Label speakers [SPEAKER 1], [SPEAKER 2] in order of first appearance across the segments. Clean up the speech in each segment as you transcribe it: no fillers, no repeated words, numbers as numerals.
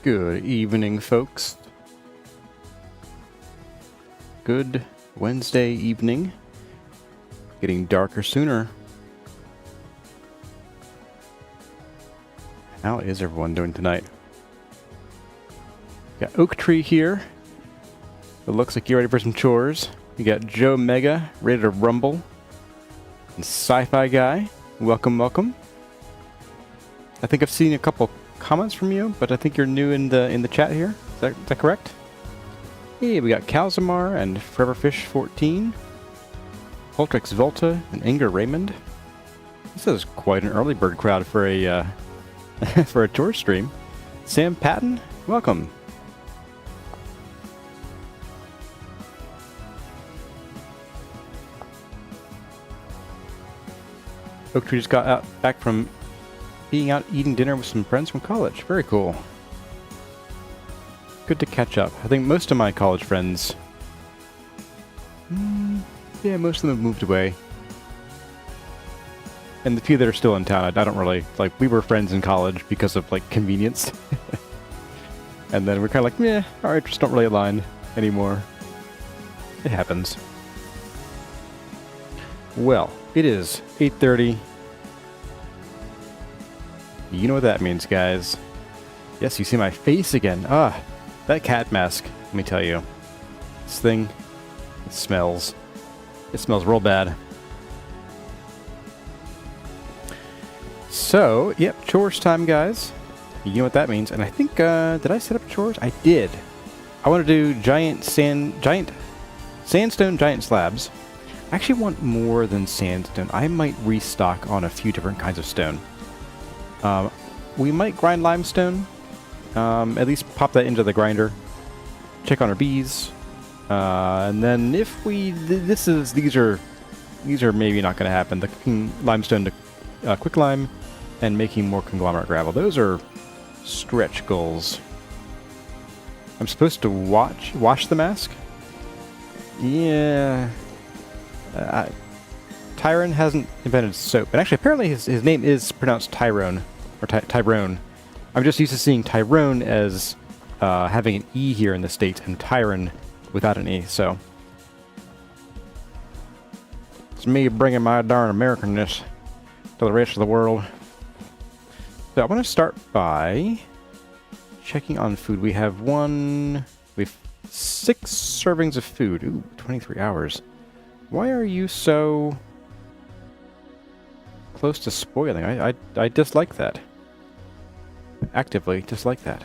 [SPEAKER 1] Good evening, folks. Good Wednesday evening. Getting darker sooner. How is everyone doing tonight? Got Oak Tree here. It looks like you're ready for some chores. You got Joe Mega ready to rumble. And Sci-Fi Guy, welcome, welcome. I think I've seen a couple comments from you, but I think you're new in the chat here. Is that correct? Hey, we got Calzamar and Foreverfish14, Holtrix Volta and Inger Raymond. This is quite an early bird crowd for a for a tour stream. Sam Patton, welcome. Oak Tree just got back from being out eating dinner with some friends from college. Very cool. Good to catch up. I think most of my college friends... yeah, most of them have moved away. And the few that are still in town, I don't really... Like, we were friends in college because of, like, convenience. And then we're kind of like, meh, our interests don't really align anymore. It happens. Well, it is 8:30. You know what that means, guys. Yes, you see my face again. Ah, that cat mask, let me tell you. This thing, it smells real bad. So, yep, chores time, guys. You know what that means. And I think, did I set up chores? I did. I want to do sandstone giant slabs. I actually want more than sandstone. I might restock on a few different kinds of stone. We might grind limestone. At least pop that into the grinder. Check on our bees. And then if we... These are maybe not going to happen. The cooking limestone to quicklime and making more conglomerate gravel. Those are stretch goals. I'm supposed to wash the mask? Yeah... Tyrone hasn't invented soap. And actually, apparently his name is pronounced Tyrone. Or Tyrone. I'm just used to seeing Tyrone as having an E here in the States and Tyrone without an E, so... It's me bringing my darn Americanness to the rest of the world. So I want to start by checking on food. We have 6 servings of food. Ooh, 23 hours. Why are you so close to spoiling? I dislike that. Actively dislike that.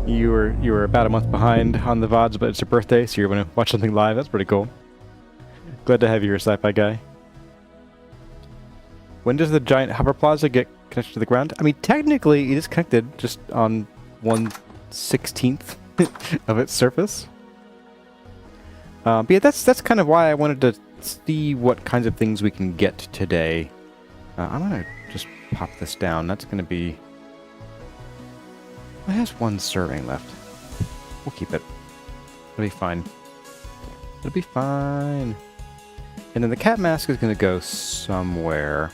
[SPEAKER 1] You were about a month behind on the VODs, but it's your birthday, so you're going to watch something live. That's pretty cool. Glad to have you here, Sci-Fi Guy. When does the giant hover plaza get connected to the ground? I mean, technically, it is connected just on 1/16th of its surface. But yeah, that's kind of why I wanted to see what kinds of things we can get today. I'm gonna just pop this down. That's gonna be... It has 1 serving left. We'll keep it. It'll be fine. It'll be fine. And then the cat mask is gonna go somewhere.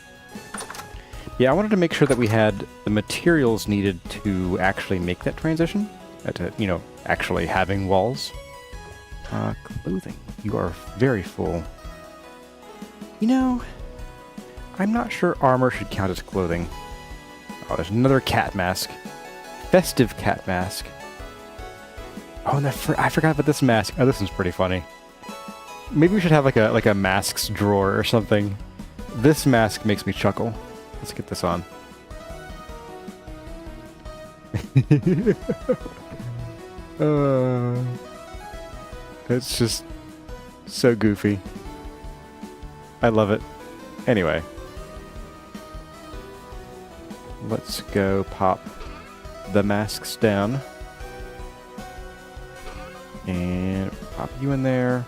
[SPEAKER 1] Yeah, I wanted to make sure that we had the materials needed to actually make that transition. To, you know, actually having walls. Clothing. You are very full. You know, I'm not sure armor should count as clothing. Oh, there's another cat mask. Festive cat mask. Oh, and I forgot about this mask. Oh, this one's pretty funny. Maybe we should have like a masks drawer or something. This mask makes me chuckle. Let's get this on. It's just so goofy. I love it. Anyway. Let's go pop the masks down. And pop you in there.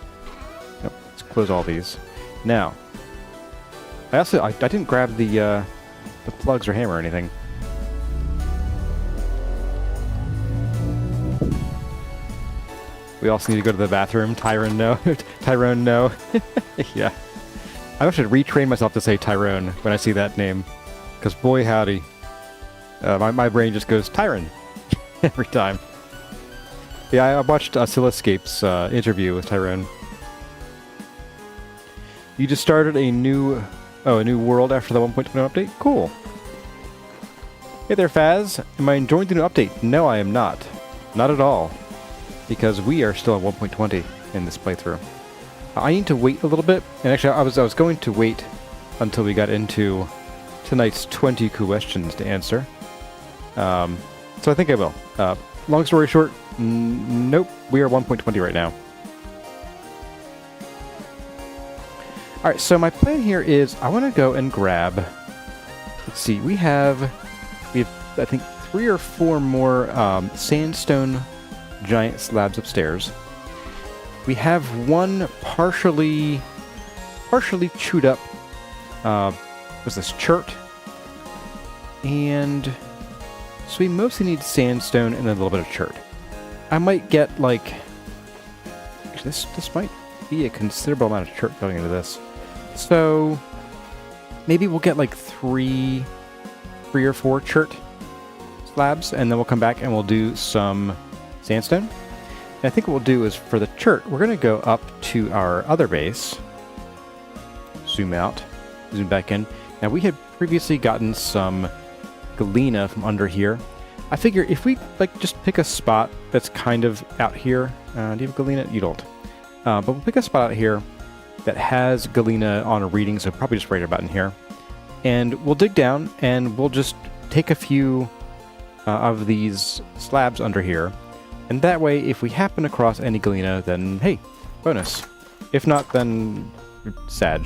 [SPEAKER 1] Nope, let's close all these. Now, I didn't grab the plugs or hammer or anything. We also need to go to the bathroom. Tyrone, no. Tyrone, no. Yeah. I should retrain myself to say Tyrone when I see that name. Because boy howdy, my brain just goes Tyron every time. Yeah, I watched Oscilloscape's interview with Tyrone. You just started a new world after the 1.20 update? Cool. Hey there, Faz. Am I enjoying the new update? No, I am not. Not at all. Because we are still at 1.20 in this playthrough. I need to wait a little bit. And actually, I was going to wait until we got into tonight's 20 questions to answer. So I think I will. Long story short, nope. We are 1.20 right now. Alright, so my plan here is I want to go and grab... Let's see, we have I think 3 or 4 more sandstone giant slabs upstairs. We have one partially chewed up what's this, chert, and so we mostly need sandstone and a little bit of chert. I might get like, actually this might be a considerable amount of chert going into this, so maybe we'll get like 3 or 4 chert slabs, and then we'll come back and we'll do some sandstone. And I think what we'll do is for the chert, we're going to go up to our other base, zoom out, zoom back in. Now we had previously gotten some galena from under here. I figure if we like just pick a spot that's kind of out here, do you have galena? You don't. But we'll pick a spot out here that has galena on a reading, so probably just right about in here. And we'll dig down and we'll just take a few of these slabs under here. And that way, if we happen across any galena, then hey, bonus. If not, then sag.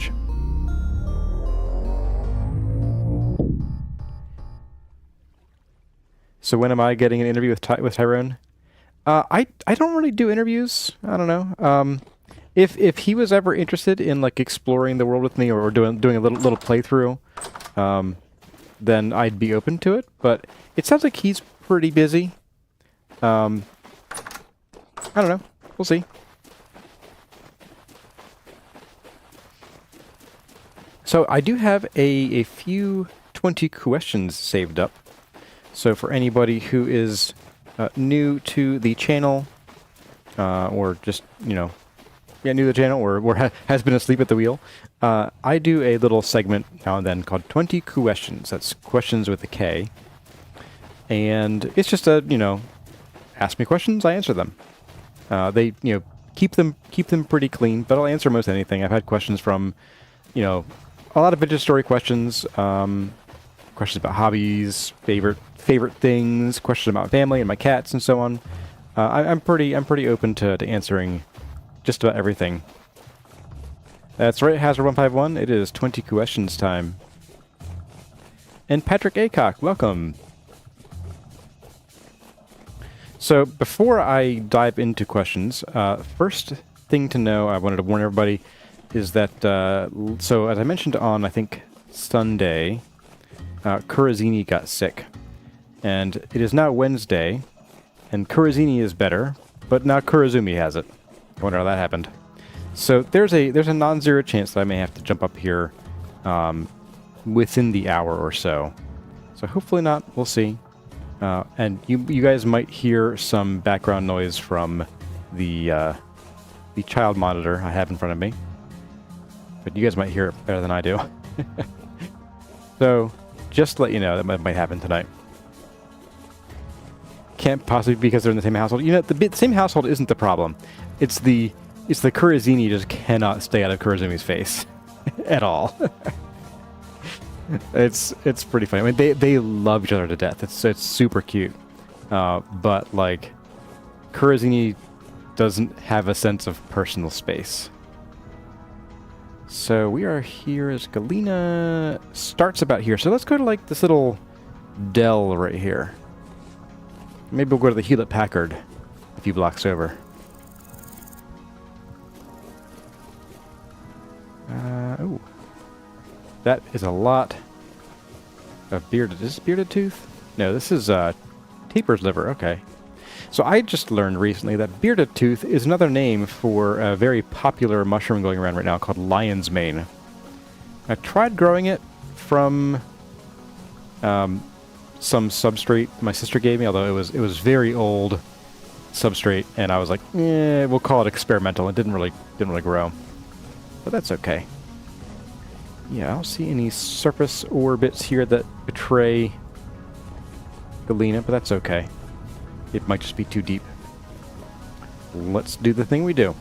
[SPEAKER 1] So when am I getting an interview with Tyrone? I don't really do interviews. I don't know. If he was ever interested in like exploring the world with me or doing a little playthrough, then I'd be open to it. But it sounds like he's pretty busy. I don't know. We'll see. So I do have a few 20 questions saved up. So for anybody who is new to the channel, or just, you know, new to the channel, or has been asleep at the wheel, I do a little segment now and then called 20 questions. That's questions with a K. And it's just a, you know, ask me questions, I answer them. They, you know, keep them pretty clean, but I'll answer most anything. I've had questions from, you know, a lot of vintage story questions, questions about hobbies, favorite things, questions about family and my cats and so on. I'm pretty open to answering just about everything. That's right, Hazard151. It is 20 questions time. And Patrick Acock, welcome. So before I dive into questions, first thing to know, I wanted to warn everybody, is that, so as I mentioned on, I think, Sunday, Kurazini got sick. And it is now Wednesday, and Kurazini is better, but now Kurazumi has it. I wonder how that happened. So there's a non-zero chance that I may have to jump up here within the hour or so. So hopefully not, we'll see. And you guys might hear some background noise from the child monitor I have in front of me. But you guys might hear it better than I do. So, just to let you know, that might happen tonight. Can't possibly be because they're in the same household. You know, the same household isn't the problem. It's the Kurazini just cannot stay out of Kurazumi's face. At all. It's pretty funny. I mean, they love each other to death. It's super cute. But, like, Kurazini doesn't have a sense of personal space. So we are here as Galena starts about here. So let's go to, like, this little dell right here. Maybe we'll go to the Hewlett-Packard a few blocks over. Oh. That is a lot of bearded... Is this bearded tooth? No, this is taper's liver. Okay. So I just learned recently that bearded tooth is another name for a very popular mushroom going around right now called lion's mane. I tried growing it from some substrate my sister gave me, although it was very old substrate, and I was like, we'll call it experimental. It didn't really grow, but that's okay. Yeah, I don't see any surface orbits here that betray Galena, but that's okay. It might just be too deep. Let's do the thing we do.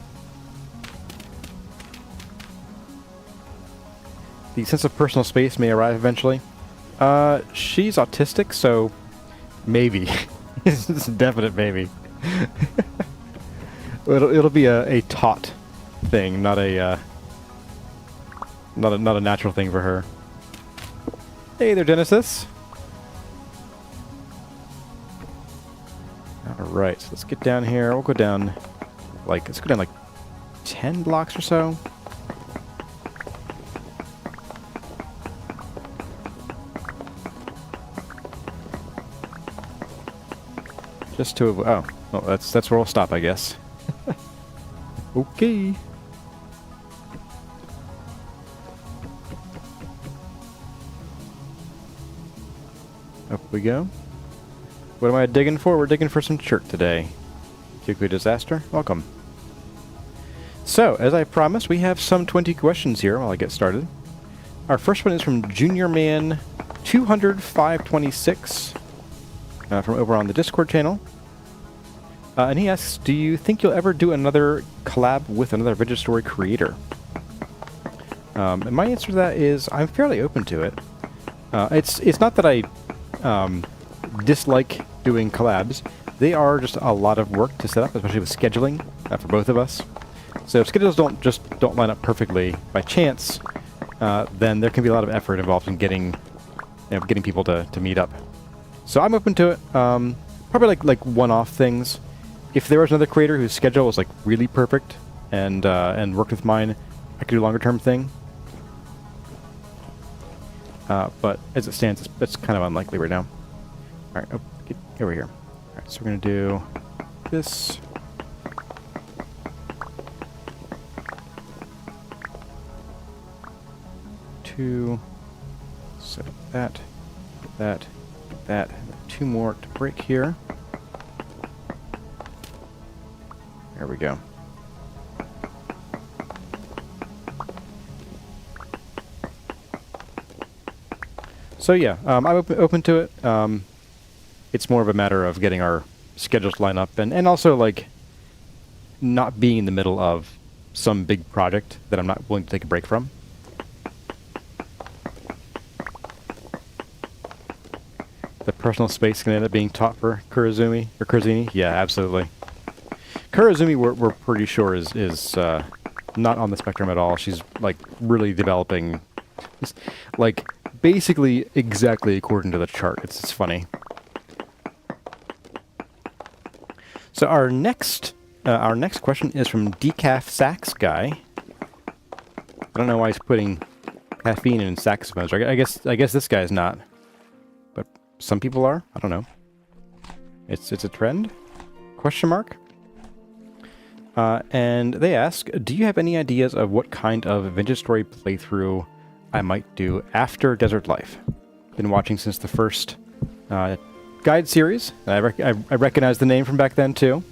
[SPEAKER 1] The sense of personal space may arrive eventually. She's autistic, so maybe. It's a definite maybe. It'll be a taught thing, not a natural thing for her. Hey there, Genesis. All right, so let's get down here. We'll go down like 10 blocks or so. Just to avoid. Oh, well, that's where we'll stop, I guess. Okay. Up we go. What am I digging for? We're digging for some chert today. Cuckoo Disaster, welcome. So, as I promised, we have some 20 questions here while I get started. Our first one is from Junior Man 200-526 from over on the Discord channel. And he asks, do you think you'll ever do another collab with another Vintage Story creator? And my answer to that is I'm fairly open to it. It's not that I dislike doing collabs. They are just a lot of work to set up, especially with scheduling for both of us. So if schedules don't line up perfectly by chance, then there can be a lot of effort involved in getting people to meet up. So I'm open to it. Probably like one-off things. If there was another creator whose schedule was like really perfect and worked with mine, I could do a longer-term thing. But as it stands, it's kind of unlikely right now. All right, get over here. All right, so we're going to do this. Two. So that. Two more to break here. There we go. So yeah, I'm open to it. It's more of a matter of getting our schedules lined up and also like not being in the middle of some big project that I'm not willing to take a break from. The personal space can end up being taught for Kurazumi or Kurazini. Yeah, absolutely. Kurazumi, we're pretty sure is not on the spectrum at all. She's like really developing, like basically exactly according to the chart. It's funny. So our next question is from Decaf Sax Guy. I don't know why he's putting caffeine in saxophones. I guess this guy's not, but some people are. I don't know. It's a trend? Question mark. And they ask, do you have any ideas of what kind of Vintage Story playthrough I might do after Desert Life? Been watching since the first guide series. I recognize the name from back then too.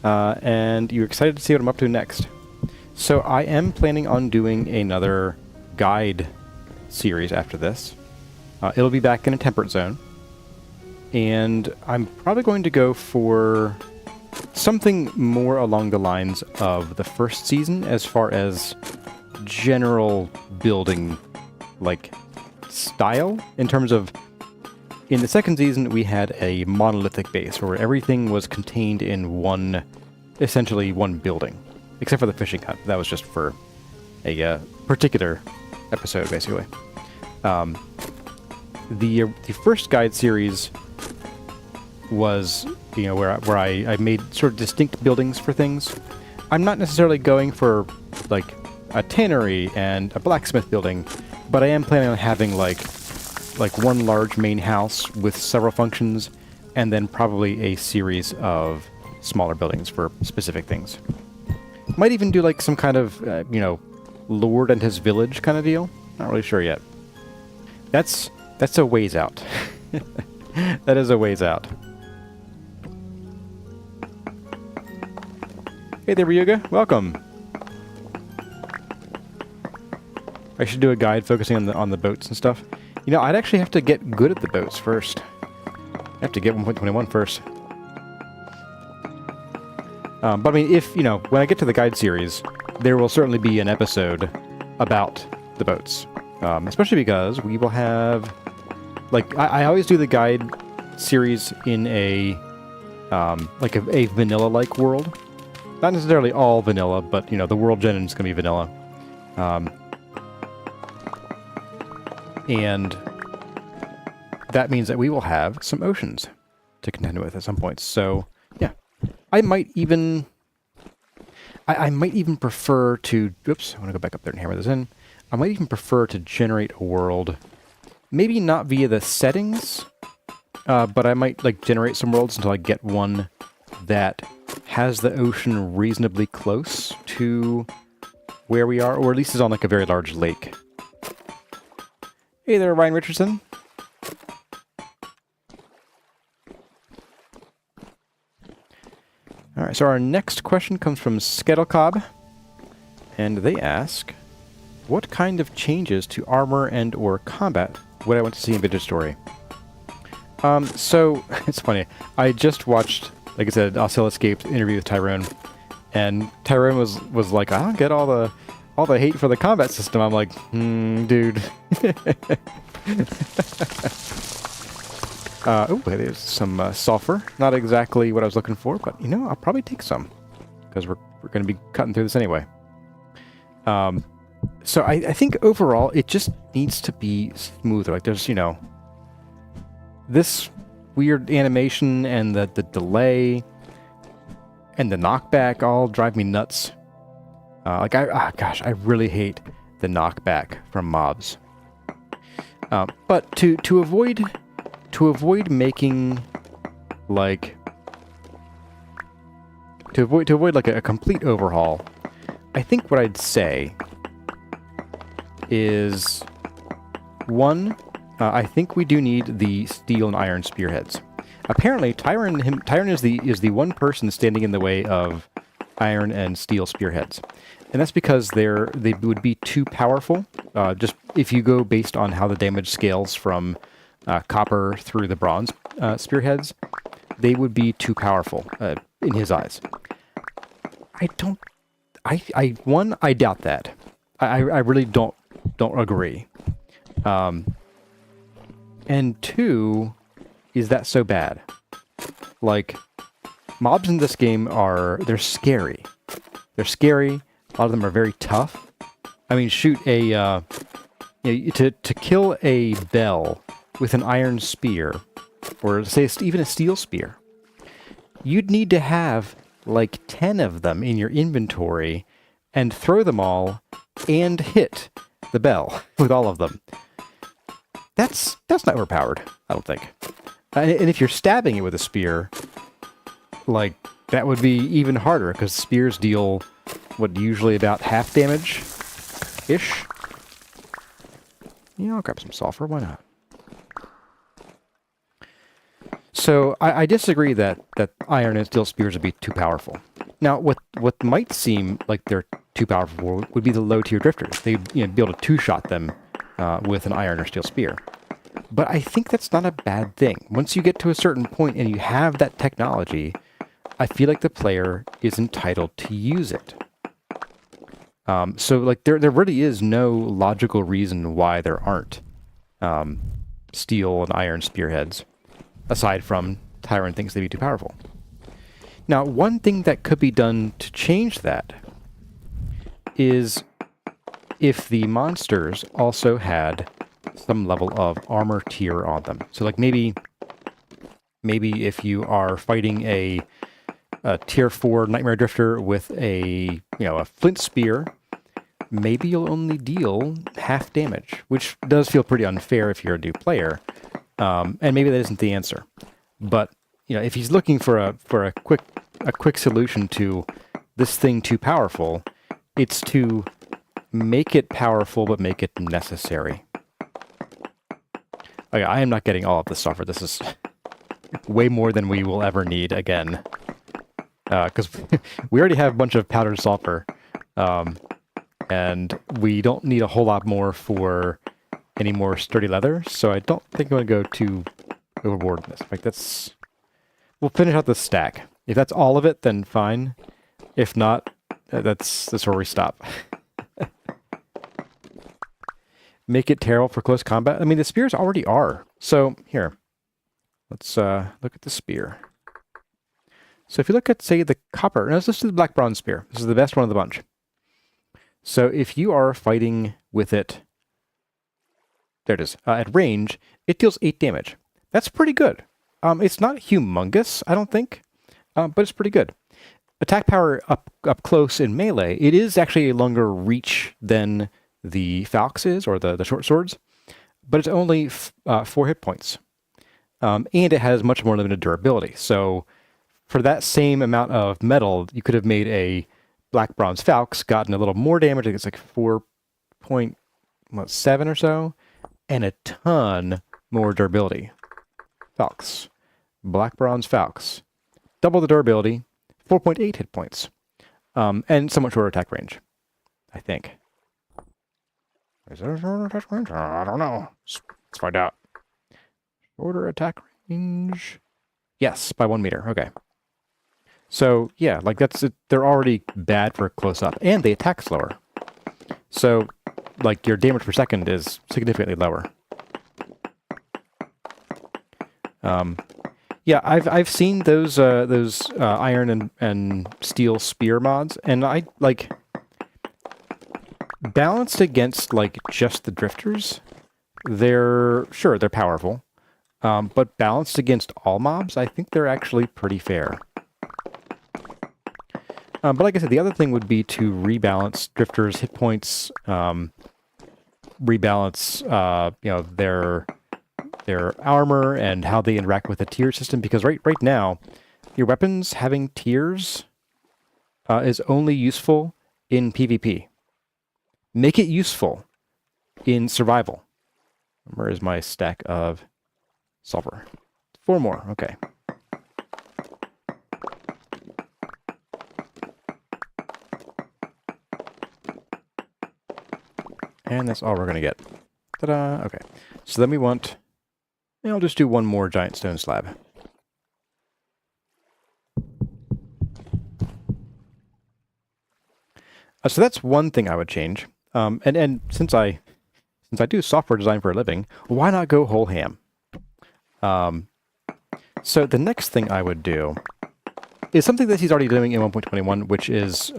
[SPEAKER 1] And you're excited to see what I'm up to next. So I am planning on doing another guide series after this. It'll be back in a temperate zone. And I'm probably going to go for something more along the lines of the first season as far as general building like style, in terms of in the second season we had a monolithic base where everything was contained in essentially one building, except for the fishing hut. That was just for a particular episode, basically. The first guide series was, where I made sort of distinct buildings for things. I'm not necessarily going for like a tannery and a blacksmith building, but I am planning on having like one large main house with several functions, and then probably a series of smaller buildings for specific things. Might even do like some kind of Lord and his village kind of deal. Not really sure yet. That's That's a ways out. That is a ways out. Hey there, Ryuga. Welcome. I should do a guide focusing on the boats and stuff. You know, I'd actually have to get good at the boats first. I have to get 1.21 first. But I mean, if, you know, when I get to the guide series, there will certainly be an episode about the boats. Especially because we will have... Like, I always do the guide series in a, like a vanilla-like world. Not necessarily all vanilla, but, you know, the world gen is going to be vanilla. And that means that we will have some oceans to contend with at some point. So, yeah. I might even prefer to... Oops, I want to go back up there and hammer this in. I might even prefer to generate a world... Maybe not via the settings, but I might like generate some worlds until I get one that has the ocean reasonably close to where we are, or at least is on like a very large lake. Hey there, Ryan Richardson. Alright, so our next question comes from Skettlecob, and they ask, what kind of changes to armor and or combat would I want to see in Vintage Story? So, it's funny. I just watched, like I said, Oscilloscape's interview with Tyrone, and Tyrone was like, I don't get all the hate for the combat system. I'm like, dude. Oh, there's some sulfur. Not exactly what I was looking for, but, you know, I'll probably take some, because we're going to be cutting through this anyway. So I think overall, it just needs to be smoother. Like, there's, you know, this weird animation and the delay and the knockback all drive me nuts. Like, gosh, I really hate the knockback from mobs. But to avoid making, like, to avoid like a complete overhaul, I think what I'd say is, one, I think we do need the steel and iron spearheads. Apparently, Tyron is the one person standing in the way of iron and steel spearheads, and that's because they would be too powerful. Just if you go based on how the damage scales from copper through the bronze spearheads, they would be too powerful in his eyes. I doubt that. I really don't agree. And two, is that so bad? Like, mobs in this game they're scary. They're scary. A lot of them are very tough. I mean, shoot, to kill a bell with an iron spear, or say even a steel spear, you'd need to have like 10 of them in your inventory and throw them all and hit the bell with all of them. That's not overpowered, I don't think. And if you're stabbing it with a spear, like, that would be even harder, because spears deal, usually about half damage-ish? Yeah, I'll grab some sulfur, why not? So, I disagree that iron and steel spears would be too powerful. Now, what might seem like they're too powerful would be the low-tier drifters. They'd be able to two-shot them with an iron or steel spear. But I think that's not a bad thing. Once you get to a certain point and you have that technology, I feel like the player is entitled to use it. So, like, there really is no logical reason why there aren't steel and iron spearheads, aside from Tyrant thinks they'd be too powerful. Now, one thing that could be done to change that is if the monsters also had some level of armor tier on them. So, like, maybe if you are fighting a tier 4 Nightmare Drifter with a flint spear, maybe you'll only deal half damage, which does feel pretty unfair if you're a new player. And maybe that isn't the answer. But, if he's looking for a quick solution to this thing too powerful, it's to make it powerful but make it necessary. Okay, I am not getting all of this sulfur. This is way more than we will ever need again. Because we already have a bunch of powdered sulfur. And we don't need a whole lot more for any more sturdy leather. So I don't think I'm going to go too overboard in this. In fact, we'll finish out this stack. If that's all of it, then fine. If not, that's where we stop. Make it terrible for close combat. I mean, the spears already are. So here, let's look at the spear. So if you look at, say, the copper, no, this is the black bronze spear. This is the best one of the bunch. So if you are fighting with it, there it is, at range, it deals 8 damage. That's pretty good. It's not humongous, I don't think, but it's pretty good. Attack power up close in melee, it is actually a longer reach than the Falx is, or the short swords, but it's only 4 hit points. And it has much more limited durability. So for that same amount of metal, you could have made a black bronze Falx, gotten a little more damage, I think it's like 4.7 or so, and a ton more durability. Falx. Black bronze Falx. Double the durability, 4.8 hit points, and somewhat shorter attack range, I think. Is there a shorter attack range? I don't know. Let's find out. Shorter attack range? Yes, by 1 meter. Okay. So, yeah, like they're already bad for close-up, and they attack slower. So, like, your damage per second is significantly lower. Yeah, I've seen those iron and steel spear mods, and I, like, balanced against, like, just the drifters, they're powerful, but balanced against all mobs, I think they're actually pretty fair. But like I said, the other thing would be to rebalance drifters' hit points, rebalance, their armor and how they interact with the tier system. Because right now, your weapons having tiers is only useful in PvP. Make it useful in survival. Where is my stack of sulfur? 4 more. Okay. And that's all we're going to get. Ta-da! Okay. So then we want... I'll just do 1 more giant stone slab. So that's one thing I would change. And since I do software design for a living, why not go whole ham? So the next thing I would do is something that he's already doing in 1.21, which is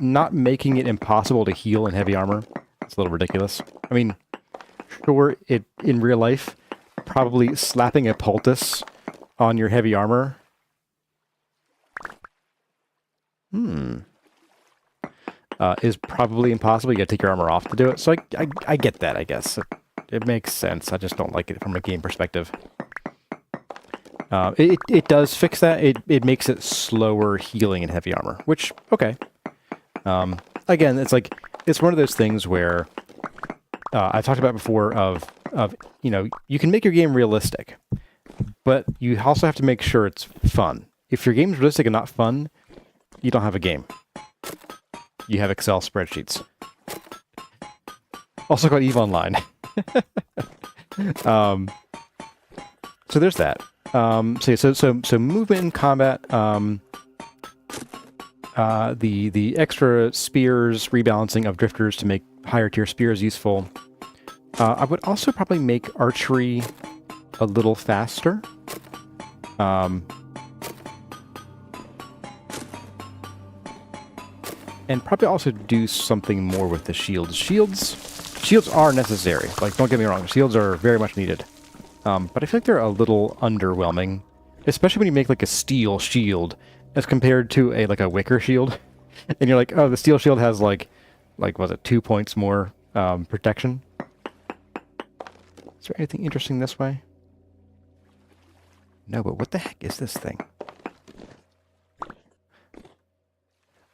[SPEAKER 1] not making it impossible to heal in heavy armor. It's a little ridiculous. I mean, sure, in real life, probably slapping a poultice on your heavy armor. Is probably impossible. You gotta take your armor off to do it. So I get that, I guess. It makes sense. I just don't like it from a game perspective. It does fix that. It makes it slower healing in heavy armor, which, okay. Again, it's one of those things where I've talked about before of you can make your game realistic, but you also have to make sure it's fun. If your game's realistic and not fun, you don't have a game. You have Excel spreadsheets. Also called EVE Online. So there's that. So movement in combat, the extra spears, rebalancing of drifters to make higher tier spears useful. I would also probably make archery a little faster. And probably also do something more with the shields. Shields are necessary. Like, don't get me wrong, shields are very much needed. But I feel like they're a little underwhelming, especially when you make like a steel shield as compared to a wicker shield. And you're like, oh, the steel shield has like was it 2 points more protection? Is there anything interesting this way? No, but what the heck is this thing?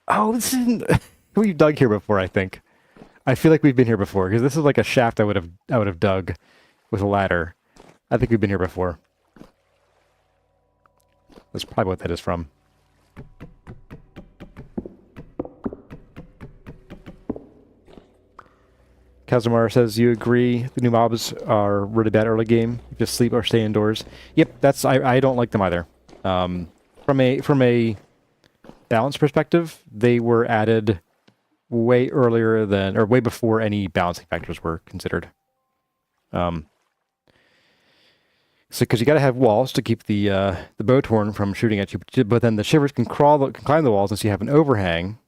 [SPEAKER 1] Oh, this isn't... We've dug here before, I think. I feel like we've been here before, because this is like a shaft I would have dug with a ladder. I think we've been here before. That's probably what that is from. Kazumar says, you agree the new mobs are really bad early game? Just sleep or stay indoors. Yep, that's I don't like them either. From a balance perspective, they were added way earlier than, or way before any balancing factors were considered. So because you got to have walls to keep the bowtorn from shooting at you, but then the shivers can climb the walls, and so you have an overhang,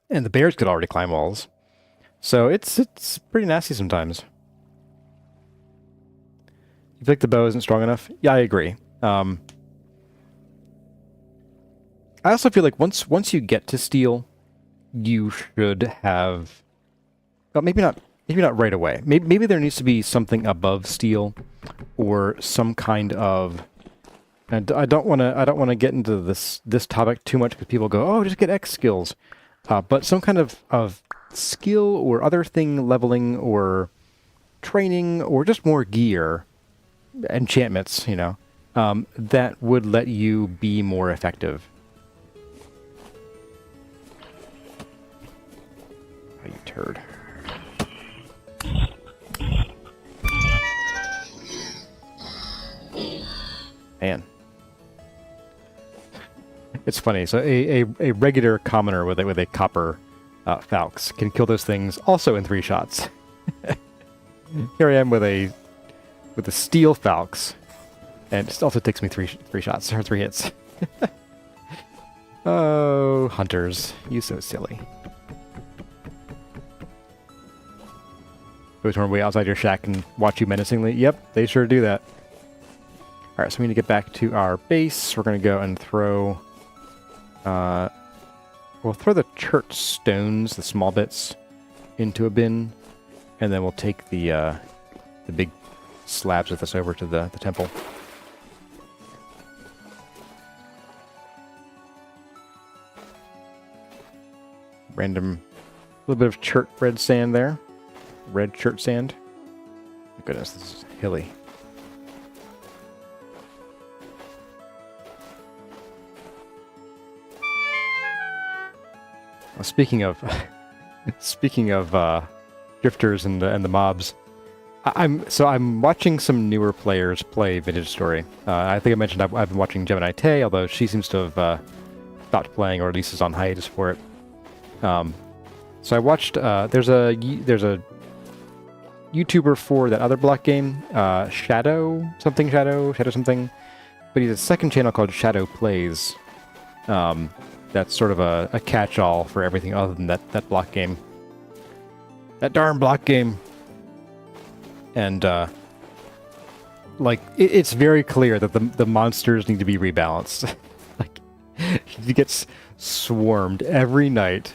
[SPEAKER 1] and the bears could already climb walls. So it's pretty nasty sometimes. You think the bow isn't strong enough? Yeah, I agree. I also feel like once you get to steel, you should have, well, maybe not right away. Maybe there needs to be something above steel, or some kind of. And I don't want to get into this topic too much because people go, oh, just get X skills, but some kind of skill or other thing leveling or training or just more gear, enchantments, you know, that would let you be more effective. Oh, you turd. Man. It's funny. So a regular commoner with a copper falx can kill those things also in 3 shots. Here I am with a steel falx, and it also takes me three shots or 3 hits. Oh, hunters, you so silly. Go turn way outside your shack and watch you menacingly. Yep, they sure do that. All right, so we need to get back to our base. We're gonna go and throw. We'll throw the church stones, the small bits, into a bin, and then we'll take the big slabs with us over to the temple. Random little bit of church red sand there. Red church sand. My goodness, this is hilly. Well, speaking of drifters and the mobs, I'm watching some newer players play Vintage Story. I think I mentioned I've been watching Gemini Tay, although she seems to have stopped playing, or at least is on hiatus for it. So I watched. There's a YouTuber for that other block game, Shadow something, but he's a second channel called Shadow Plays. That's sort of a catch-all for everything other than that block game. That darn block game. And like it's very clear that the monsters need to be rebalanced. Like he gets swarmed every night.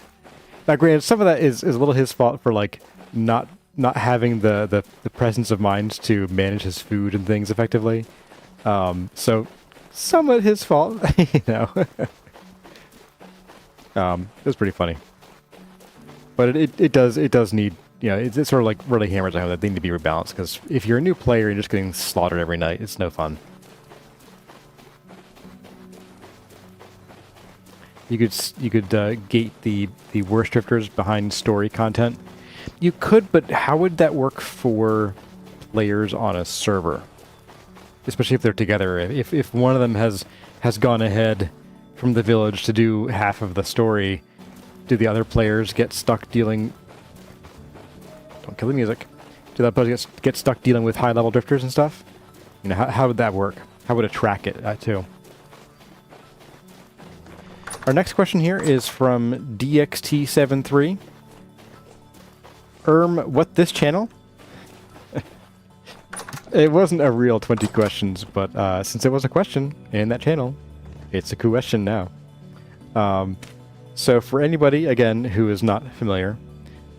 [SPEAKER 1] Now, granted, some of that is a little his fault for like not having the presence of mind to manage his food and things effectively. So somewhat his fault, you know. It was pretty funny, but it does need, you know, it sort of like really hammers home that they need to be rebalanced, because if you're a new player and you're just getting slaughtered every night, it's no fun. You could gate the worst drifters behind story content. You could, but how would that work for players on a server? Especially if they're together. If one of them has gone ahead from the village to do half of the story, do the other players get stuck dealing... Don't kill the music. Do the other players get stuck dealing with high-level drifters and stuff? You know, how would that work? How would it track it, too? Our next question here is from DXT73. What this channel? It wasn't a real 20 questions, but since it was a question in that channel, it's a question now. So for anybody, again, who is not familiar,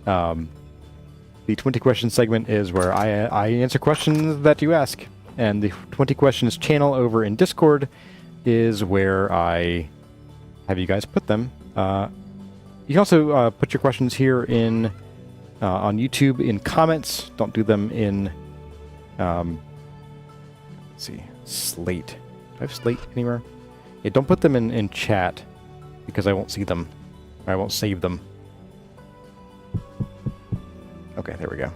[SPEAKER 1] the 20 questions segment is where I answer questions that you ask. And the 20 questions channel over in Discord is where I have you guys put them. You can also put your questions here in on YouTube in comments. Don't do them in Let's see. Slate. Do I have slate anywhere? Yeah, don't put them in chat because I won't see them. Or I won't save them. Okay, there we go.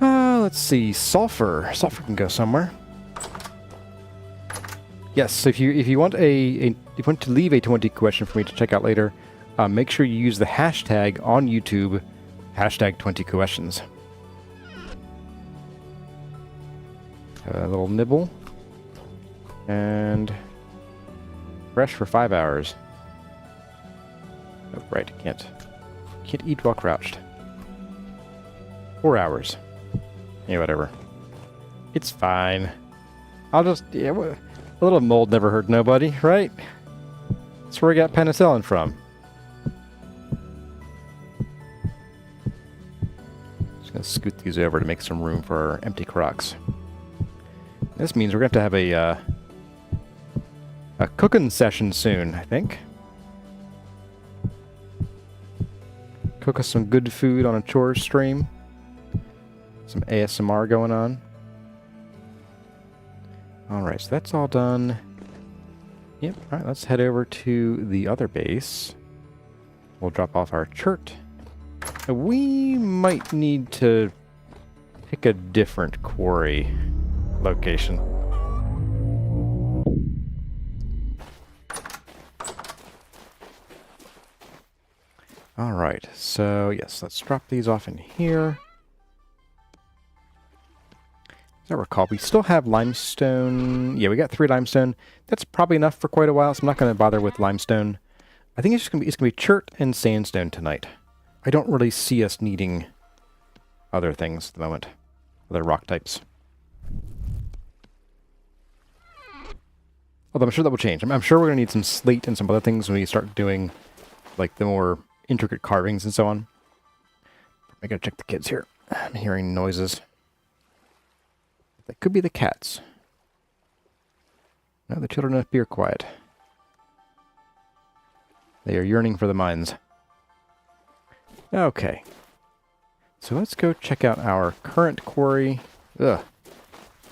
[SPEAKER 1] Let's see. Sulfur. Sulfur can go somewhere. Yes, so if you want if you want to leave a 20 question for me to check out later, make sure you use the hashtag on YouTube, hashtag 20 questions. A little nibble. And fresh for 5 hours. Oh, right, can't eat while crouched. 4 hours. Yeah, whatever. It's fine. I'll just, yeah, a little mold never hurt nobody, right? That's where we got penicillin from. Just gonna scoot these over to make some room for our empty crocks. This means we're gonna have to have a cooking session soon, I think. Cook us some good food on a chores stream. Some ASMR going on. Alright, so that's all done. Yep, alright, let's head over to the other base. We'll drop off our chert. We might need to pick a different quarry location. Alright, so yes, let's drop these off in here. As I recall, we still have limestone. Yeah, we got 3 limestone. That's probably enough for quite a while, so I'm not going to bother with limestone. I think it's just going to be chert and sandstone tonight. I don't really see us needing other things at the moment. Other rock types. Although I'm sure that will change. I'm sure we're going to need some slate and some other things when we start doing like the more intricate carvings and so on. I gotta check the kids here. I'm hearing noises. That could be the cats. No, the children appear quiet. They are yearning for the mines. Okay. So let's go check out our current quarry. Ugh.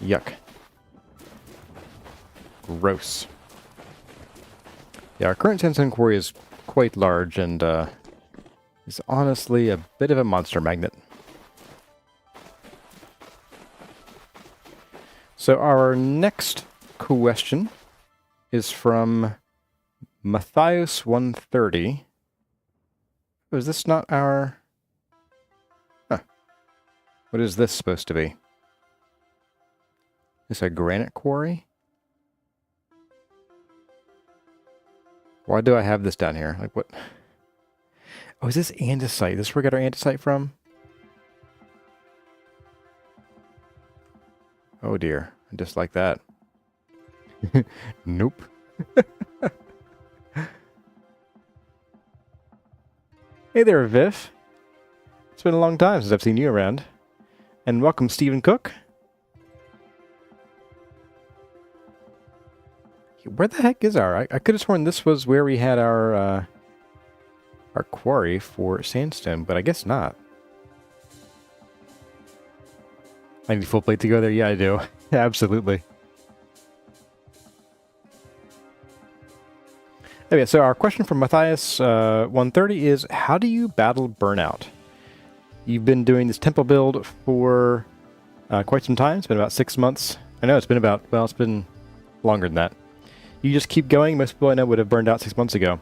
[SPEAKER 1] Yuck. Gross. Yeah, our current sandstone quarry is quite large and is honestly a bit of a monster magnet. So our next question is from Matthias 130. Is this not our... Huh. What is this supposed to be? Is this a granite quarry? Why do I have this down here? Like what? Oh, is this andesite? Is this where we got our andesite from? Oh dear. Just like that. Nope. Hey there, Viv. It's been a long time since I've seen you around. And welcome, Stephen Cook. Where the heck is our... I could have sworn this was where we had our quarry for sandstone, but I guess not. I need full plate to go there? Yeah, I do. Absolutely. Okay, so our question from Matthias 130 is, how do you battle burnout? You've been doing this temple build for quite some time. It's been about 6 months. I know it's been about... Well, it's been longer than that. You just keep going. Most people I know would have burned out 6 months ago.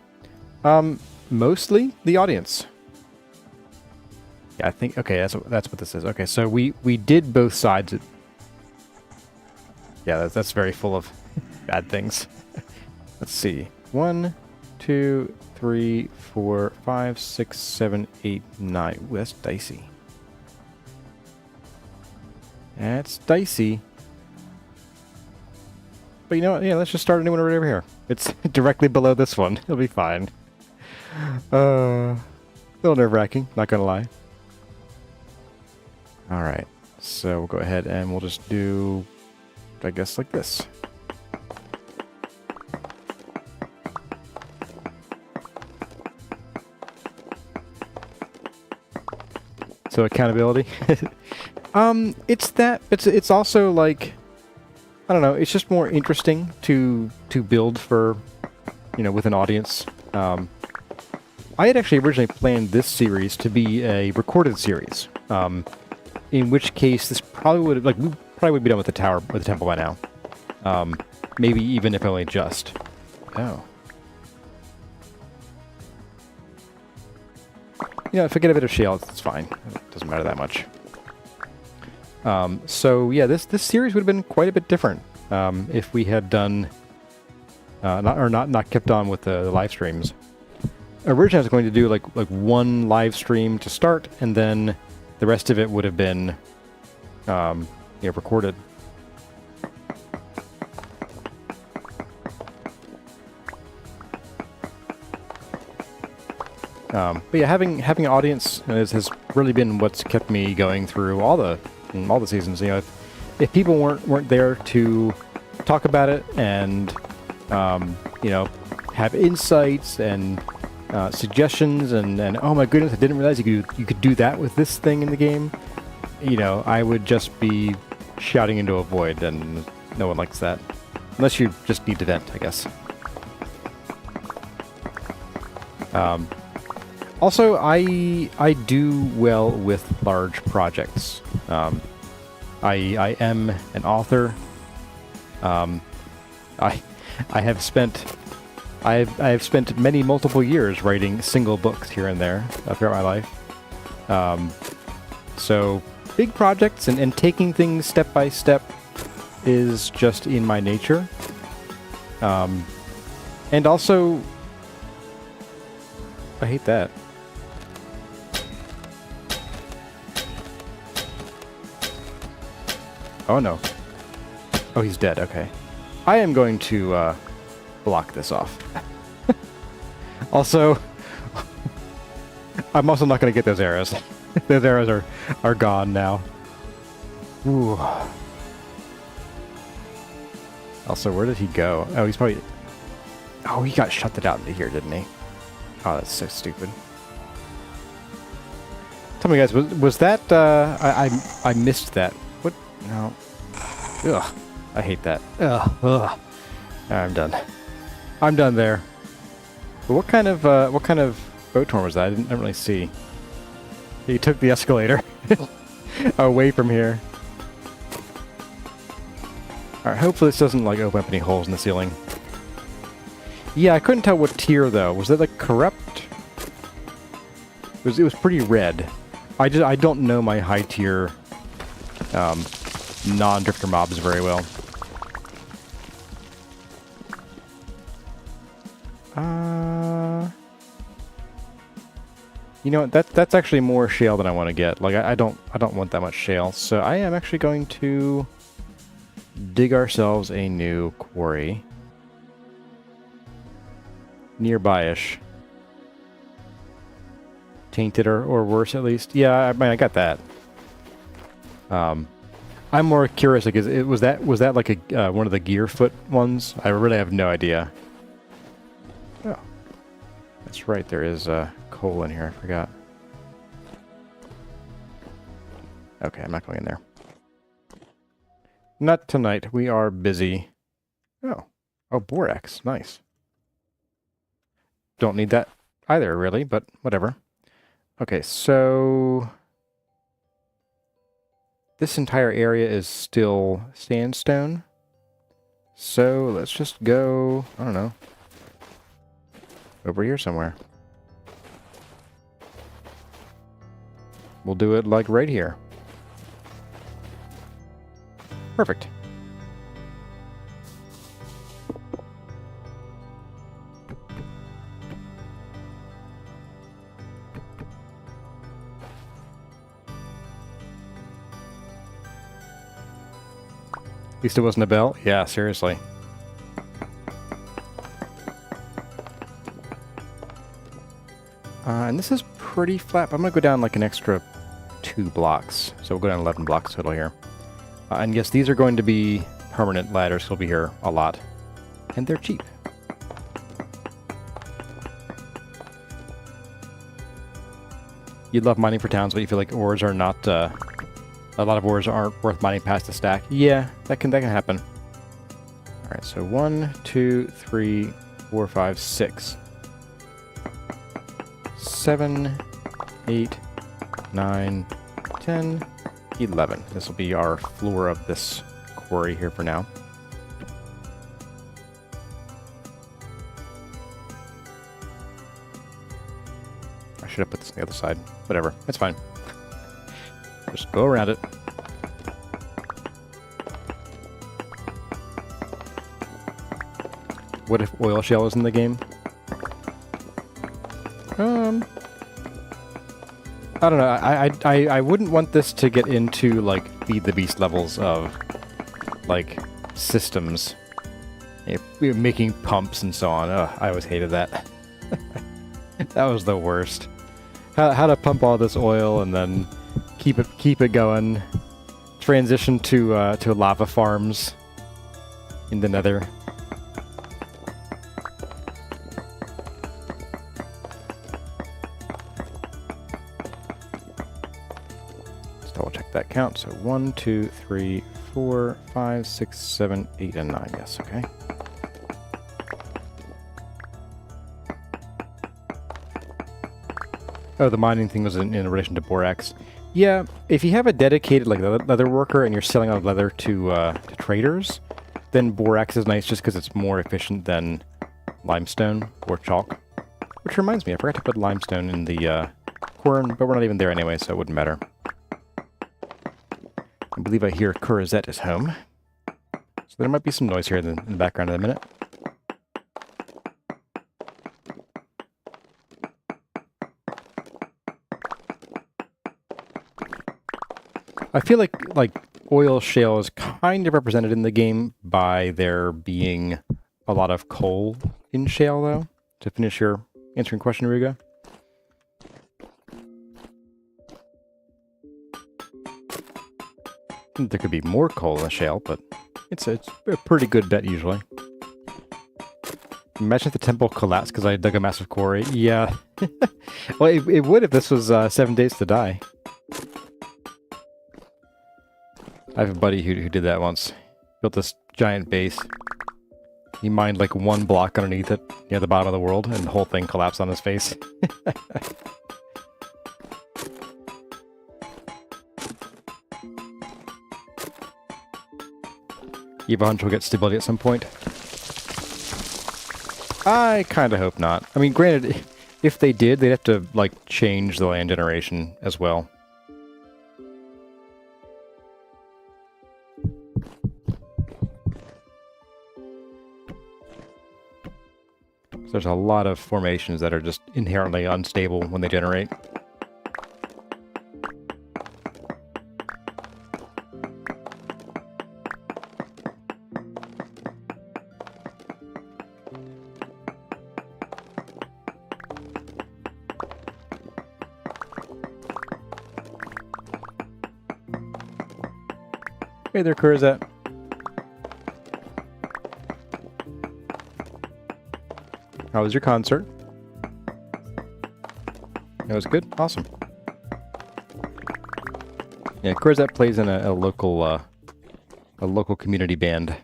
[SPEAKER 1] Mostly the audience. Yeah, I think... Okay, that's what this is. Okay, so we did both sides. Yeah, that's very full of bad things. Let's see. 1, 2, 3, 4, 5, 6, 7, 8, 9. Ooh, that's dicey. That's dicey. But you know what? Yeah, let's just start a new one right over here. It's directly below this one. It'll be fine. A little nerve-wracking, not gonna lie. Alright, so we'll go ahead and we'll just do, I guess, like this. So accountability. It's also like, I don't know. It's just more interesting to build for, with an audience. I had actually originally planned this series to be a recorded series. In which case, this probably would we probably would be done with the tower or the temple by now. Maybe even if only just. Oh. If I get a bit of shale, it's fine. It doesn't matter that much. So yeah, this series would have been quite a bit different if we had done not kept on with the live streams. Originally, I was going to do like one live stream to start, and then the rest of it would have been recorded. But yeah, having an audience has really been what's kept me going through all the seasons. If people weren't there to talk about it and have insights and suggestions and oh my goodness, I didn't realize you could do that with this thing in the game. I would just be shouting into a void, and no one likes that, unless you just need to vent, I guess. Also, I do well with large projects. I am an author. I have spent multiple years writing single books here and there throughout my life. So big projects and taking things step by step is just in my nature. And also, I hate that. Oh no. Oh, he's dead. Okay. I am going to block this off. Also, I'm also not going to get those arrows. Those arrows are gone now. Ooh. Also, where did he go? Oh, he's probably... Oh, he got shunted out into here, didn't he? Oh, that's so stupid. Tell me, guys, was that... I missed that. What? No. Ugh. I hate that. Ugh. I'm done. I'm done there. But what kind of boat tour was that? I didn't really see. He took the escalator away from here. Alright, hopefully this doesn't open up any holes in the ceiling. Yeah, I couldn't tell what tier though. Was that corrupt? It was pretty red. I don't know my high tier non-drifter mobs very well. You know what? That's actually more shale than I want to get. I don't want that much shale, so I am actually going to dig ourselves a new quarry nearby-ish. Tainted or worse at least. Yeah, I mean I got that. I'm more curious was that like a one of the gear foot ones? I really have no idea. Oh, that's right. There is coal in here. I forgot. Okay, I'm not going in there. Not tonight. We are busy. Oh, borax. Nice. Don't need that either, really, but whatever. Okay, so this entire area is still sandstone. So let's just go, I don't know, over here somewhere. We'll do it right here. Perfect. At least it wasn't a bell? Yeah, seriously. And this is pretty flat, but I'm going to go down an extra 2 blocks. So we'll go down 11 blocks total here. And yes, these are going to be permanent ladders, so they'll be here a lot. And they're cheap. You love mining for towns, but you feel like ores are not A lot of ores aren't worth mining past the stack. Yeah, that can happen. All right, so 1, 2, 3, 4, 5, 6, 7, 8, 9, 10, 11. This will be our floor of this quarry here for now. I should have put this on the other side. Whatever, it's fine. Just go around it. What if oil shale is in the game? I don't know. I wouldn't want this to get into like feed the beast levels of like systems, making pumps and so on. Ugh, I always hated that. That was the worst. How to pump all this oil and then keep it going. Transition to lava farms in the Nether. Let's double check that count. So 1, 2, 3, 4, 5, 6, 7, 8, and 9. Yes, okay. Oh, the mining thing was in relation to borax. Yeah, if you have a dedicated like leather worker and you're selling out leather to traders, then borax is nice just because it's more efficient than limestone or chalk. Which reminds me, I forgot to put limestone in the quern, but we're not even there anyway, so it wouldn't matter. I believe I hear Kurazette is home. So there might be some noise here in the background in a minute. I feel like oil shale is kind of represented in the game by there being a lot of coal in shale, though. To finish your answering question, Ruga. There could be more coal in the shale, but it's a pretty good bet usually. Imagine if the temple collapsed because I dug a massive quarry. Yeah. Well, it would if this was 7 Days to Die. I have a buddy who did that once. Built this giant base. He mined like one block underneath it, near the bottom of the world, and the whole thing collapsed on his face. Eva Hunch will get stability at some point. I kind of hope not. I mean, granted, if they did, they'd have to, like, change the land generation as well. There's a lot of formations that are just inherently unstable when they generate. Hey there, Kurazette. How was your concert? It was good? Awesome. Yeah, Kurazette plays in a local community band.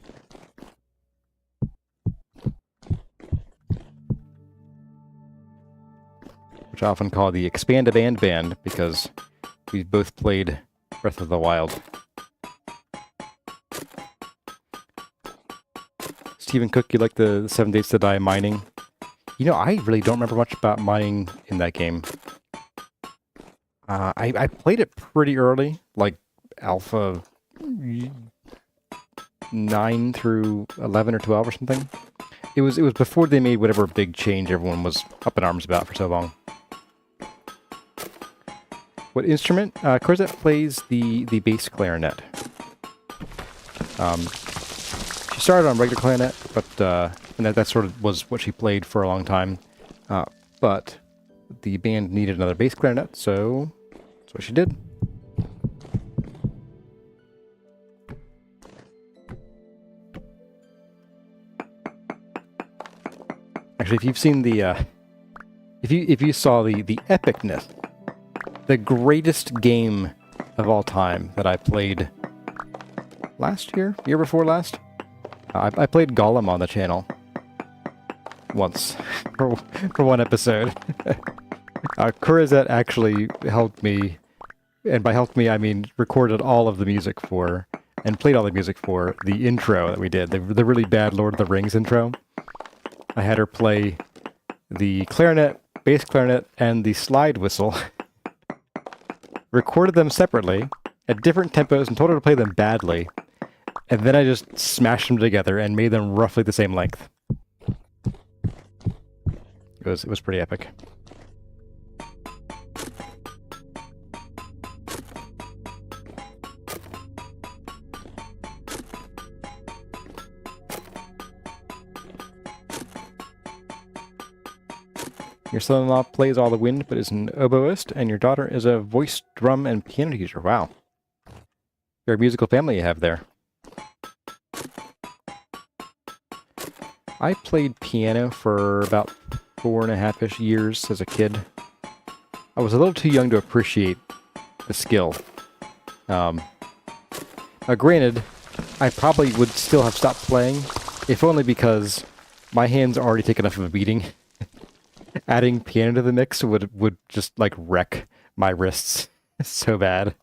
[SPEAKER 1] Which I often call the Expand-A-Band Band because we've both played Breath of the Wild. Stephen Cook, you like the 7 Days to Die mining? You know, I really don't remember much about mining in that game. I played it pretty early, like Alpha 9 through 11 or 12 or something. It was before they made whatever big change everyone was up in arms about for so long. What instrument? Kurazette plays the bass clarinet. She started on regular clarinet, but and that sort of was what she played for a long time. But the band needed another bass clarinet, so that's what she did. Actually, if you've seen the, if you saw the epicness, the greatest game of all time that I played last year? Year before last? I played Gollum on the channel. Once. for one episode. Kurizet actually helped me, and by helped me I mean recorded all of the music for, and played all the music for, the intro that we did, the really bad Lord of the Rings intro. I had her play the clarinet, bass clarinet, and the slide whistle. Recorded them separately, at different tempos, and told her to play them badly. And then I just smashed them together and made them roughly the same length. It was pretty epic. Your son-in-law plays all the wind, but is an oboist, and your daughter is a voice, drum, and piano teacher. Wow. You're a musical family you have there. I played piano for about 4.5-ish years as a kid. I was a little too young to appreciate the skill. Now granted, I probably would still have stopped playing, if only because my hands are already taken enough of a beating. Adding piano to the mix would just, like, wreck my wrists so bad.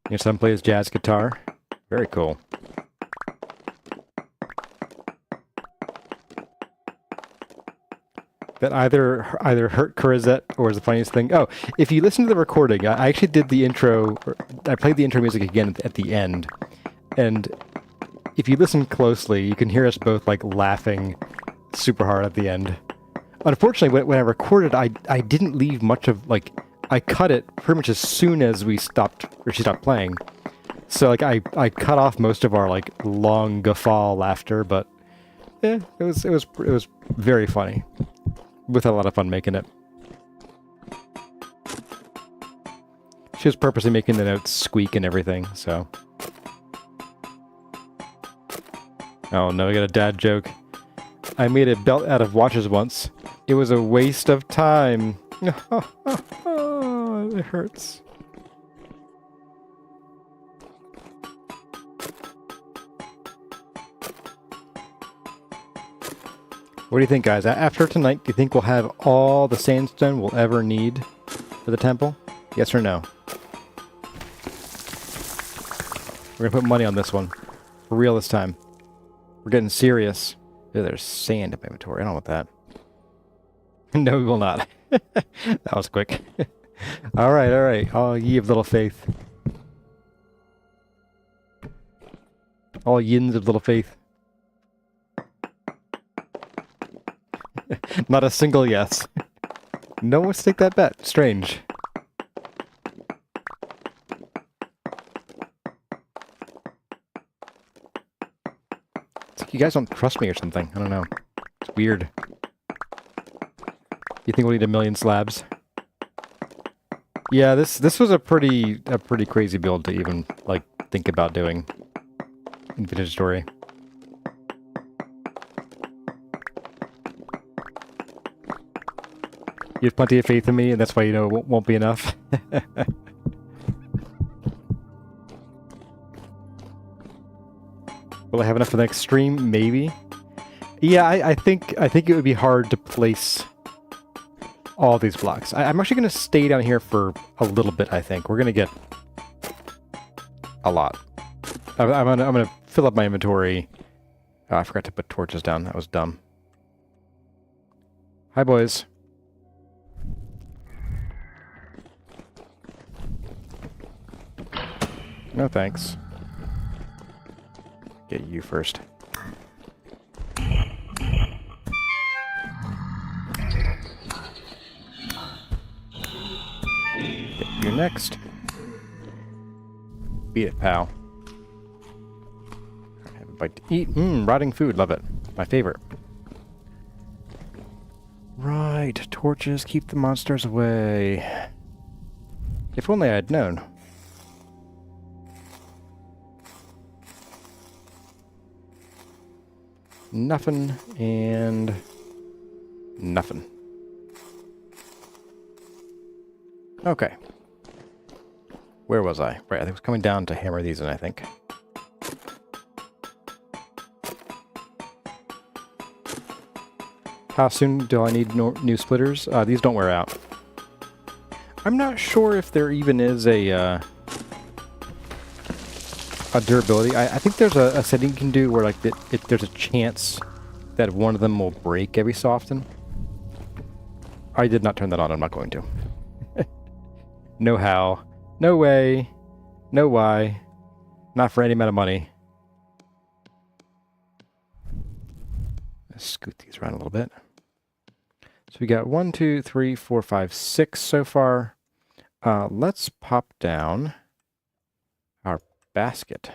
[SPEAKER 1] Your son plays jazz guitar. Very cool. That either hurt Kurizet or was the funniest thing. Oh, if you listen to the recording, I actually did the intro. I played the intro music again at the end, and if you listen closely, you can hear us both like laughing super hard at the end. Unfortunately, when I recorded, I didn't leave much of like. I cut it pretty much as soon as she stopped playing. So like I cut off most of our like long guffaw laughter, but yeah, it was very funny. With a lot of fun making it. She was purposely making the notes squeak and everything, so. Oh no, I got a dad joke. I made a belt out of watches once. It was a waste of time. It hurts. What do you think, guys? After tonight, do you think we'll have all the sandstone we'll ever need for the temple? Yes or no? We're gonna put money on this one. For real this time. We're getting serious. Ew, there's sand in my inventory. I don't want that. No, we will not. That was quick. Alright, alright. All ye of little faith. All yins of little faith. Not a single yes. No one wants to take that bet. Strange. It's like you guys don't trust me or something. I don't know. It's weird. You think we'll need 1,000,000 slabs? Yeah, this was a pretty crazy build to even like think about doing in Vintage Story. You have plenty of faith in me, and that's why you know it won't be enough. Will I have enough for the next stream? Maybe. Yeah, I think it would be hard to place all these blocks. I'm actually going to stay down here for a little bit. I think we're going to get a lot. I'm gonna fill up my inventory. Oh, I forgot to put torches down. That was dumb. Hi, boys. No thanks. Get you first. Get you next. Beat it, pal. Have a bite to eat. Rotting food. Love it. My favorite. Right. Torches. Keep the monsters away. If only I had known. nothing, and nothing. Okay. Where was I? Right, I was coming down to hammer these in, I think. How soon do I need new splitters? These don't wear out. I'm not sure if there even is a durability. I think there's a setting you can do where like there's a chance that one of them will break every so often. I did not turn that on. I'm not going to. No how. No way. No why. Not for any amount of money. Let's scoot these around a little bit. So we got 1, 2, 3, 4, 5, 6 so far. Let's pop down our basket.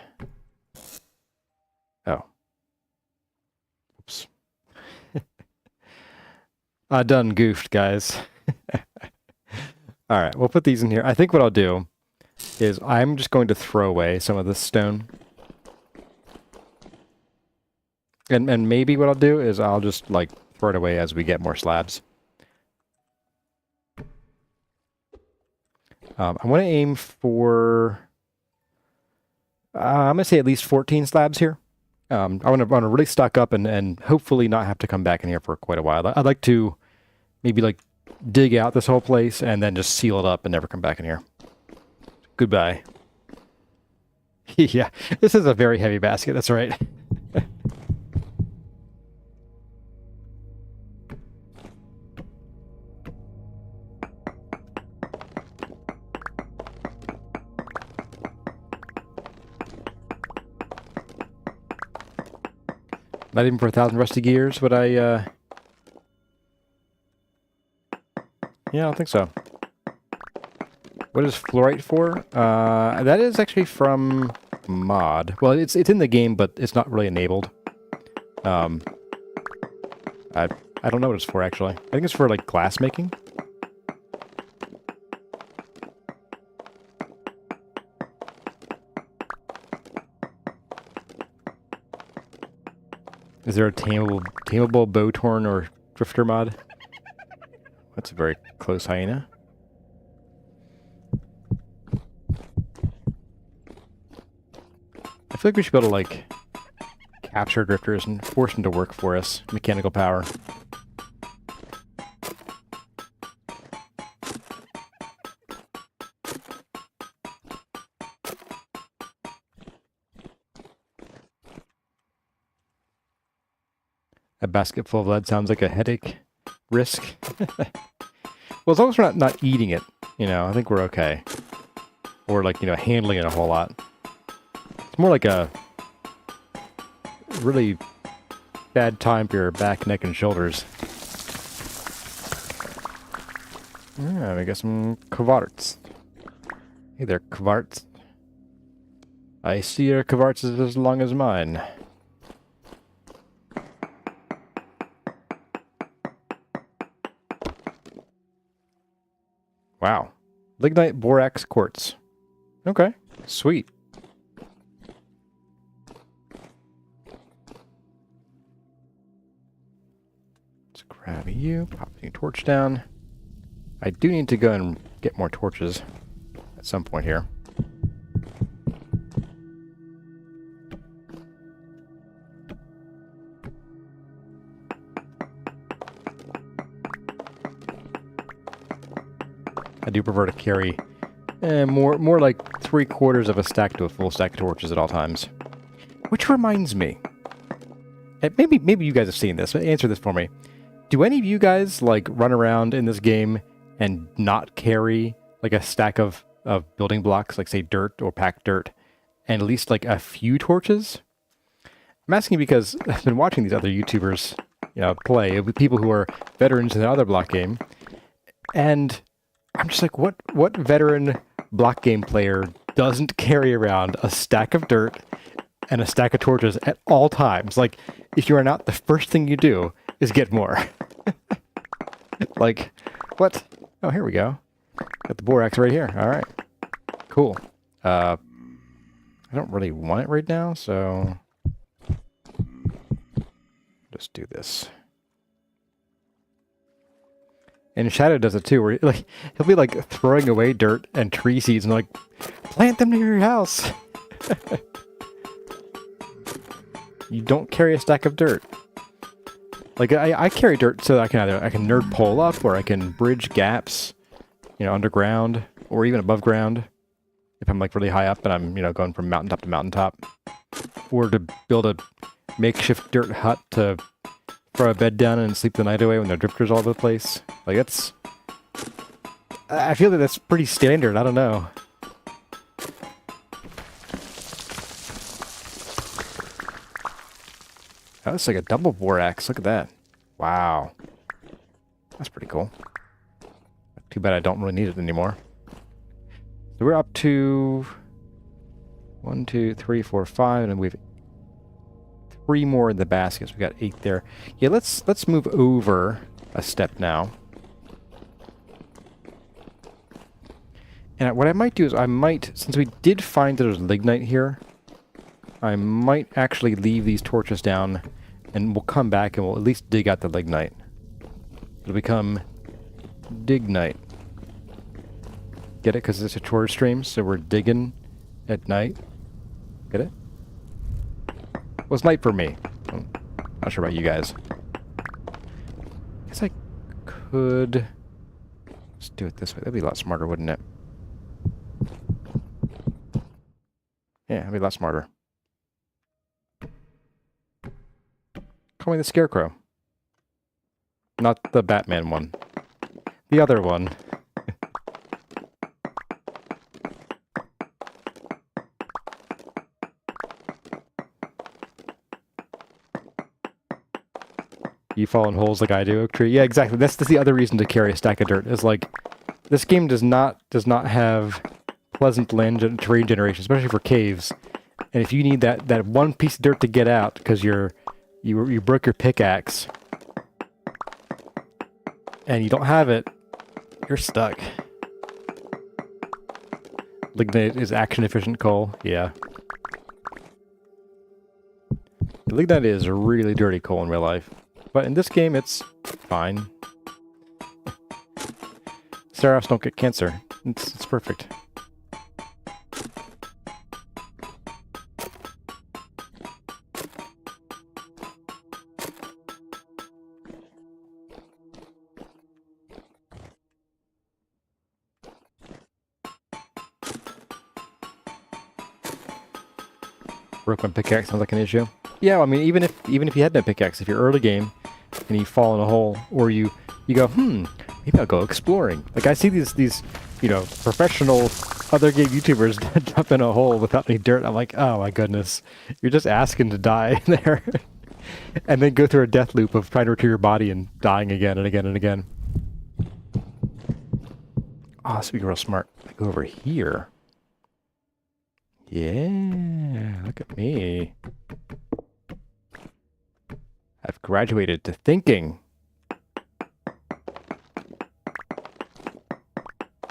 [SPEAKER 1] Oh. Oops. I done goofed, guys. Alright, we'll put these in here. I think what I'll do is I'm just going to throw away some of this stone. And maybe what I'll do is I'll just, like, throw it away as we get more slabs. I want to aim for... I'm going to say at least 14 slabs here. I want to really stock up and hopefully not have to come back in here for quite a while. I'd like to maybe, like, dig out this whole place and then just seal it up and never come back in here. Goodbye. Yeah, this is a very heavy basket, that's right. Not even for 1,000 rusty gears would I, Yeah, I don't think so. What is fluorite for? That is actually from mod. Well, it's in the game, but it's not really enabled. I don't know what it's for, actually. I think it's for, like, glass making. Is there a tameable bowtorn or drifter mod? That's a very close hyena. I feel like we should be able to, like, capture drifters and force them to work for us. Mechanical power. A basket full of lead sounds like a headache risk. Well, as long as we're not eating it, you know, I think we're okay. Or, like, you know, handling it a whole lot. It's more like a really bad time for your back, neck, and shoulders. Yeah, we got some kvarts. Hey there, kvarts. I see your kvarts is as long as mine. Wow. Lignite borax quartz. Okay. Sweet. Let's grab you, pop your torch down. I do need to go and get more torches at some point here. I do prefer to carry more like 3/4 of a stack to a full stack of torches at all times. Which reminds me, maybe you guys have seen this. Answer this for me. Do any of you guys like run around in this game and not carry like a stack of building blocks, like say dirt or packed dirt, and at least like a few torches? I'm asking because I've been watching these other YouTubers, you know, play with people who are veterans in the other block game, and I'm just like, what veteran block game player doesn't carry around a stack of dirt and a stack of torches at all times? Like, if you are not, the first thing you do is get more. Like, what? Oh, here we go. Got the borax right here. All right. Cool. I don't really want it right now, so... Let's do this. And Shadow does it too, where like he'll be like throwing away dirt and tree seeds and like, plant them near your house. You don't carry a stack of dirt. Like I carry dirt so that I can nerd pole up, or I can bridge gaps, you know, underground or even above ground if I'm like really high up and I'm, you know, going from mountaintop to mountaintop, or to build a makeshift dirt hut to throw a bed down and sleep the night away when there are drifters all over the place. Like that's, I feel that that's pretty standard. I don't know. Oh, that's like a double bore axe. Look at that. Wow. That's pretty cool. Too bad I don't really need it anymore. So we're up to 1, 2, 3, 4, 5, and we've 3 more in the baskets. We got 8 there. Yeah, let's move over a step now. And what I might do is since we did find that there's lignite here, I might actually leave these torches down, and we'll come back and we'll at least dig out the lignite. It'll become dignite. Get it? Because it's a chore stream, so we're digging at night. Get it? Well, it's night for me. I'm not sure about you guys. I guess I could... Let's do it this way. That'd be a lot smarter, wouldn't it? Yeah, that'd be a lot smarter. Call me the Scarecrow. Not the Batman one. The other one. You fall in holes like I do, Oak Tree. Yeah, exactly. That's the other reason to carry a stack of dirt. Is like, this game does not have pleasant land and terrain generation, especially for caves. And if you need that one piece of dirt to get out because you broke your pickaxe and you don't have it, you're stuck. Lignite is action efficient coal. Yeah. Lignite is really dirty coal in real life. But in this game, it's fine. Seraphs don't get cancer. It's perfect. Broke my pickaxe sounds like an issue. Yeah, I mean, even if you had no pickaxe, if you're early game and you fall in a hole, or you go, maybe I'll go exploring. Like I see these you know, professional other game YouTubers jump in a hole without any dirt. I'm like, oh my goodness, you're just asking to die there, and then go through a death loop of trying to retrieve your body and dying again and again and again. Oh, this would be real smart. I go over here. Yeah, look at me. I've graduated to thinking.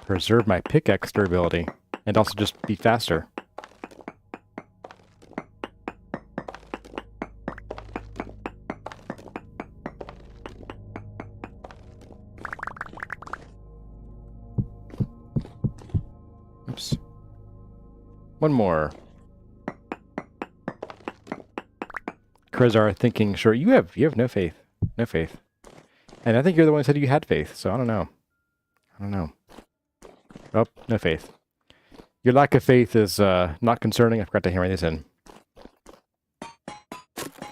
[SPEAKER 1] Preserve my pickaxe durability, and also just be faster. Oops. One more. Krizar thinking, sure, you have no faith. No faith. And I think you're the one who said you had faith, so I don't know. Oh, no faith. Your lack of faith is not concerning. I forgot to hammer this in.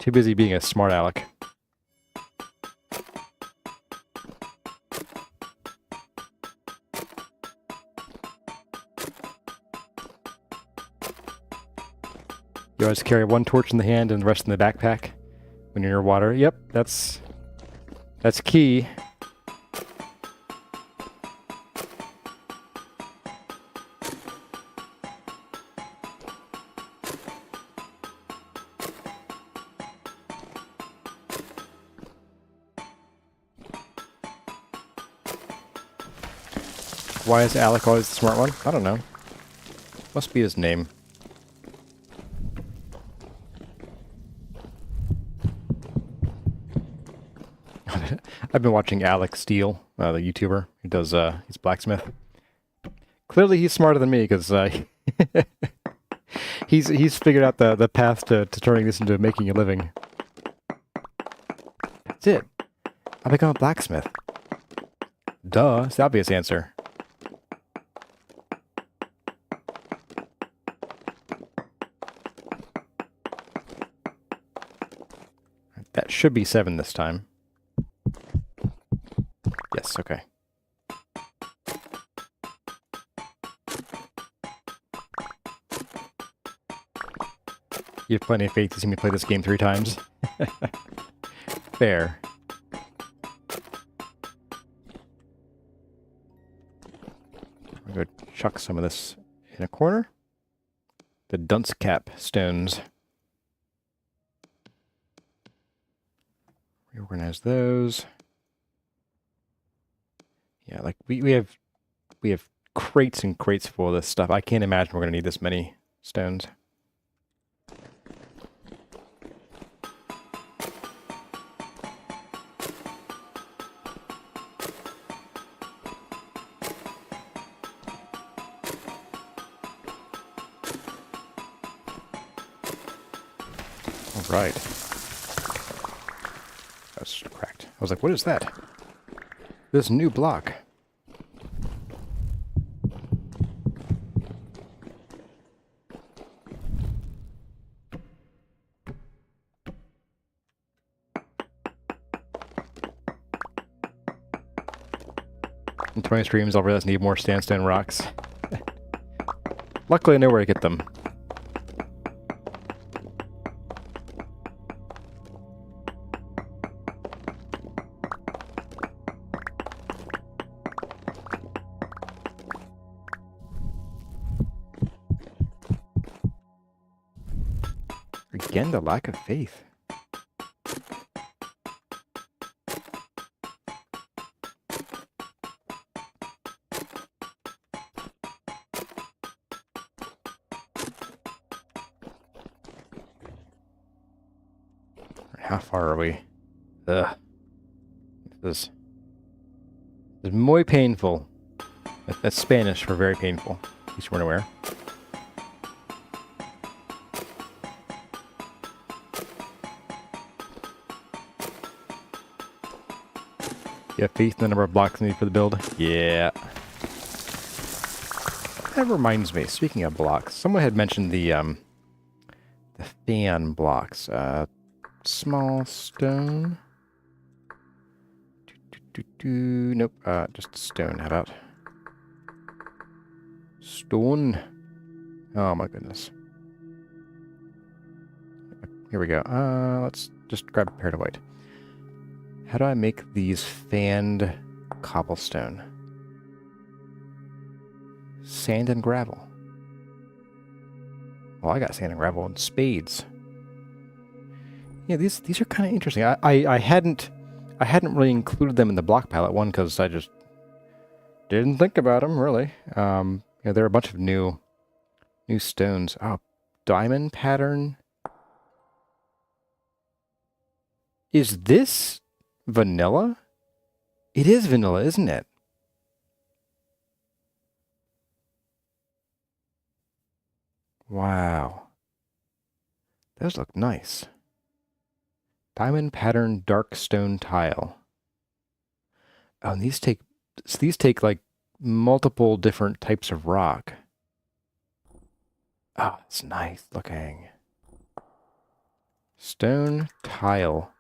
[SPEAKER 1] Too busy being a smart aleck. You always carry one torch in the hand and the rest in the backpack when you're near water. Yep, that's key. Why is Alec always the smart one? I don't know. Must be his name. I've been watching Alex Steele, the YouTuber. He does, he's a blacksmith. Clearly he's smarter than me, because he's figured out the path to turning this into making a living. That's it. I become a blacksmith. Duh, it's the obvious answer. That should be 7 this time. Yes, okay. You have plenty of faith to see me play this game 3 times. Fair. I'm going to chuck some of this in a corner. The dunce cap stones. Reorganize those. Yeah, like we have crates and crates full of this stuff. I can't imagine we're going to need this many stones. All right. That's cracked. I was like, what is that? This new block. In 20 streams, I'll realize I need more sandstone rocks. Luckily, I know where to get them. Again, the lack of faith. How far are we? Ugh. This is muy painful. That's Spanish for very painful. In case you weren't aware. You have faith in the number of blocks needed for the build? Yeah. That reminds me, speaking of blocks, someone had mentioned the fan blocks. Small stone. Nope, just stone. How about? Stone. Oh my goodness. Here we go. Let's just grab a pair of white. How do I make these fanned cobblestone? Sand and gravel. Well, I got sand and gravel and spades. Yeah, these are kind of interesting. I hadn't really included them in the block palette. One, because I just didn't think about them really. Yeah, there are a bunch of new stones. Oh, diamond pattern. Is this vanilla? It is vanilla, isn't it? Wow. Those look nice. Diamond pattern dark stone tile. Oh, and these take like multiple different types of rock. Oh, it's nice looking. Stone tile.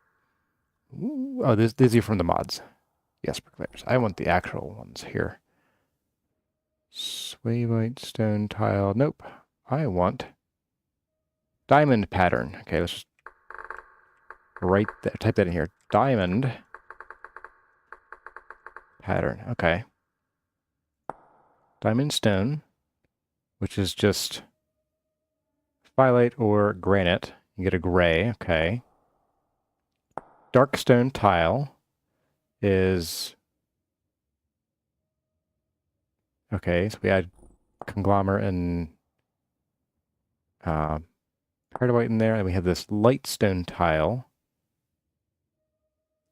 [SPEAKER 1] Ooh, oh, these are from the mods. Yes, Bricklayers. I want the actual ones here. Sway white stone tile. Nope. I want diamond pattern. Okay, let's just type that in here. Diamond pattern. Okay. Diamond stone, which is just phyllite or granite. You get a gray. Okay. Dark stone tile is... Okay, so we add conglomerate and white in there, and we have this light stone tile.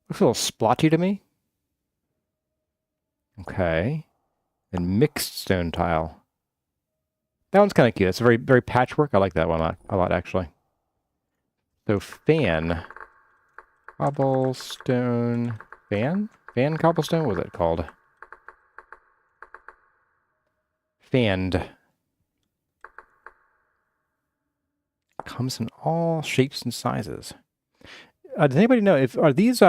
[SPEAKER 1] Looks a little splotchy to me. Okay. And mixed stone tile. That one's kind of cute. It's very, very patchwork. I like that one a lot, actually. So fan. Cobblestone. Fan? Fan cobblestone? What was it called? Fanned. Comes in all shapes and sizes. Does anybody know if are these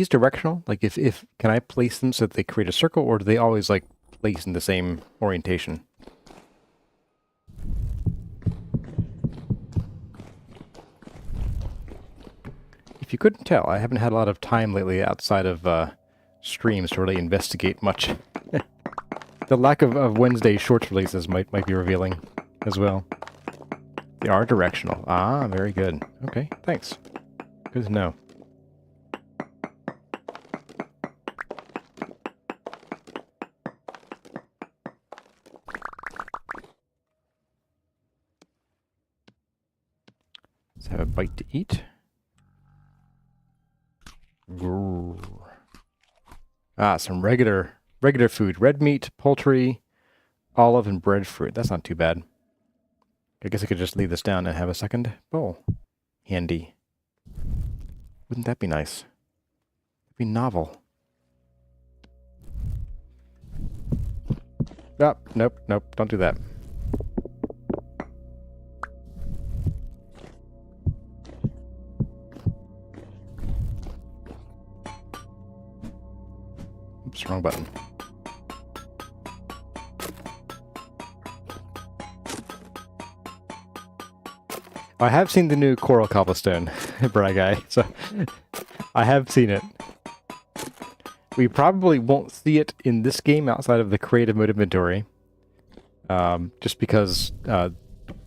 [SPEAKER 1] directional? Like if can I place them so that they create a circle, or do they always like place in the same orientation? If you couldn't tell, I haven't had a lot of time lately outside of streams to really investigate much. The lack of Wednesday shorts releases might be revealing as well. They are directional. Ah, very good. Okay, thanks. Good to know. Let's have a bite to eat. Grrr. Ah, some regular food. Red meat, poultry, olive, and breadfruit. That's not too bad. I guess I could just leave this down and have a second bowl. Handy. Wouldn't that be nice? It'd be novel. Oh, nope, don't do that. Oops, wrong button. I have seen the new coral cobblestone, Bry Guy, so I have seen it. We probably won't see it in this game outside of the creative mode inventory, just because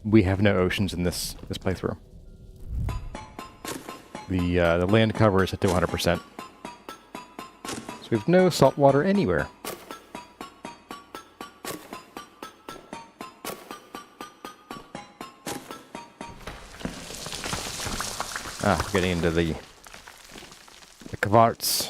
[SPEAKER 1] we have no oceans in this playthrough. The land cover is set to 100%, so we have no salt water anywhere. Ah, getting into the quartz.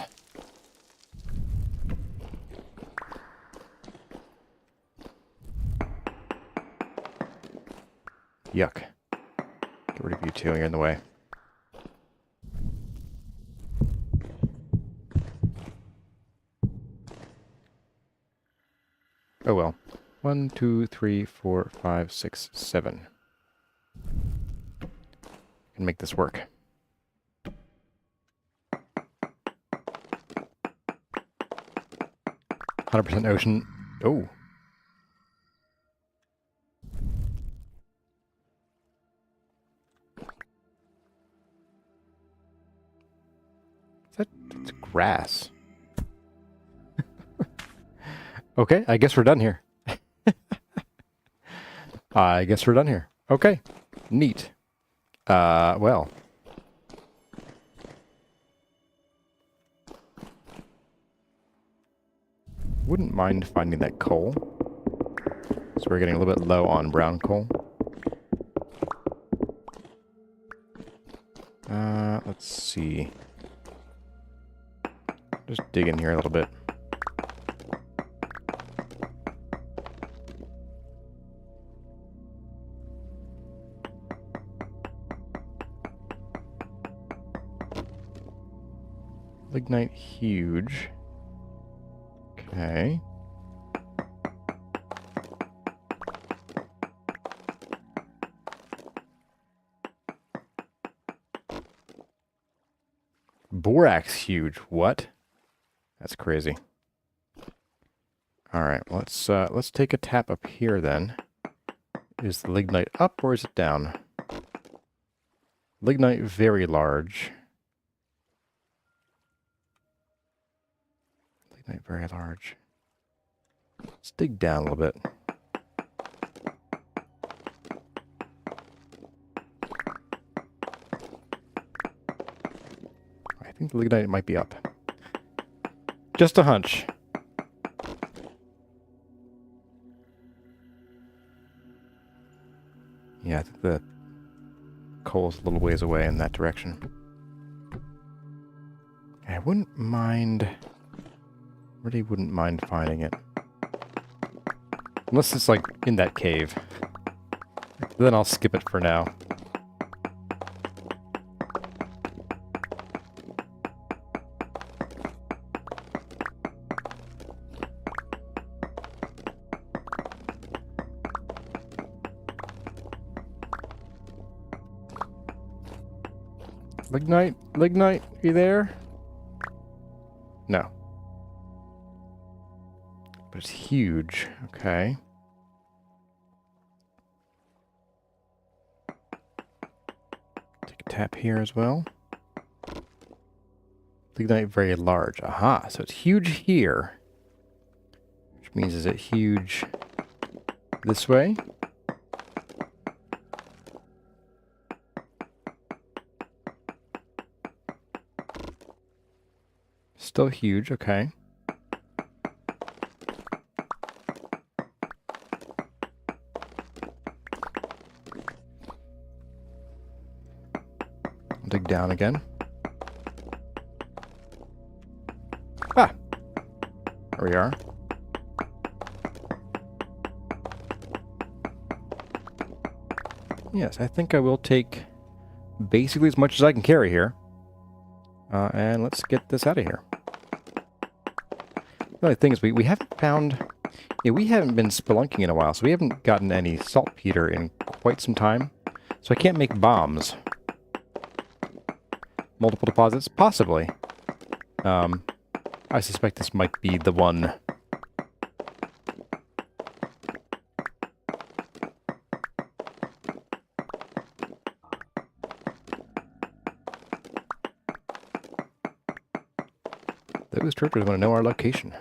[SPEAKER 1] Yuck. Get rid of you two, you're in the way. Oh well. 1, 2, 3, 4, 5, 6, 7. Can make this work. 100% ocean. Oh. That's grass. Okay, I guess we're done here. I guess we're done here. Okay. Neat. Well. Wouldn't mind finding that coal. So we're getting a little bit low on brown coal. Let's see. Just dig in here a little bit. Lignite huge. Okay. Borax huge. What? That's crazy. All right, let's take a tap up here then. Is the lignite up or is it down? Lignite very large. Lignite very large. Let's dig down a little bit. I think the lignite might be up. Just a hunch. Yeah, I think the coal's a little ways away in that direction. Okay, wouldn't mind... Really wouldn't mind finding it. Unless it's, like, in that cave. Then I'll skip it for now. Lignite? Lignite? You there? No. But it's huge. Okay. Take a tap here as well. Lignite very large. Aha, so it's huge here. Which means is it huge this way? Still huge, okay. Dig down again. Ah! There we are. Yes, I think I will take basically as much as I can carry here. And let's get this out of here. The only thing is we haven't found... Yeah, we haven't been spelunking in a while, so we haven't gotten any saltpeter in quite some time. So I can't make bombs. Multiple deposits? Possibly. I suspect this might be the one. Those troopers want to know our location.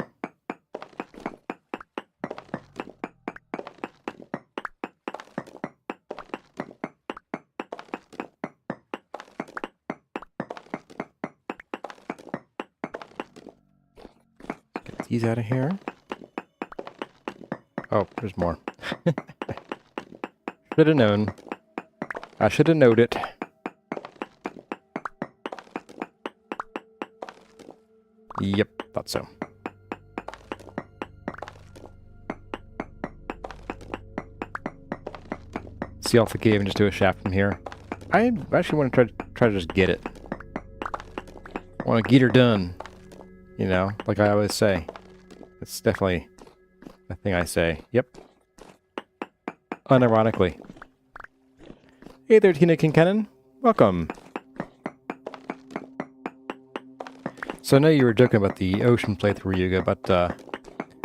[SPEAKER 1] These out of here. Oh, there's more. Should have known. I should have known it. Yep, thought so. See off the cave and just do a shaft from here. I actually want to try to just get it. I want to get her done. You know, like I always say. It's definitely a thing I say. Yep. Unironically. Hey there, Tina Kincannon. Welcome. So I know you were joking about the ocean playthrough, Yuga, but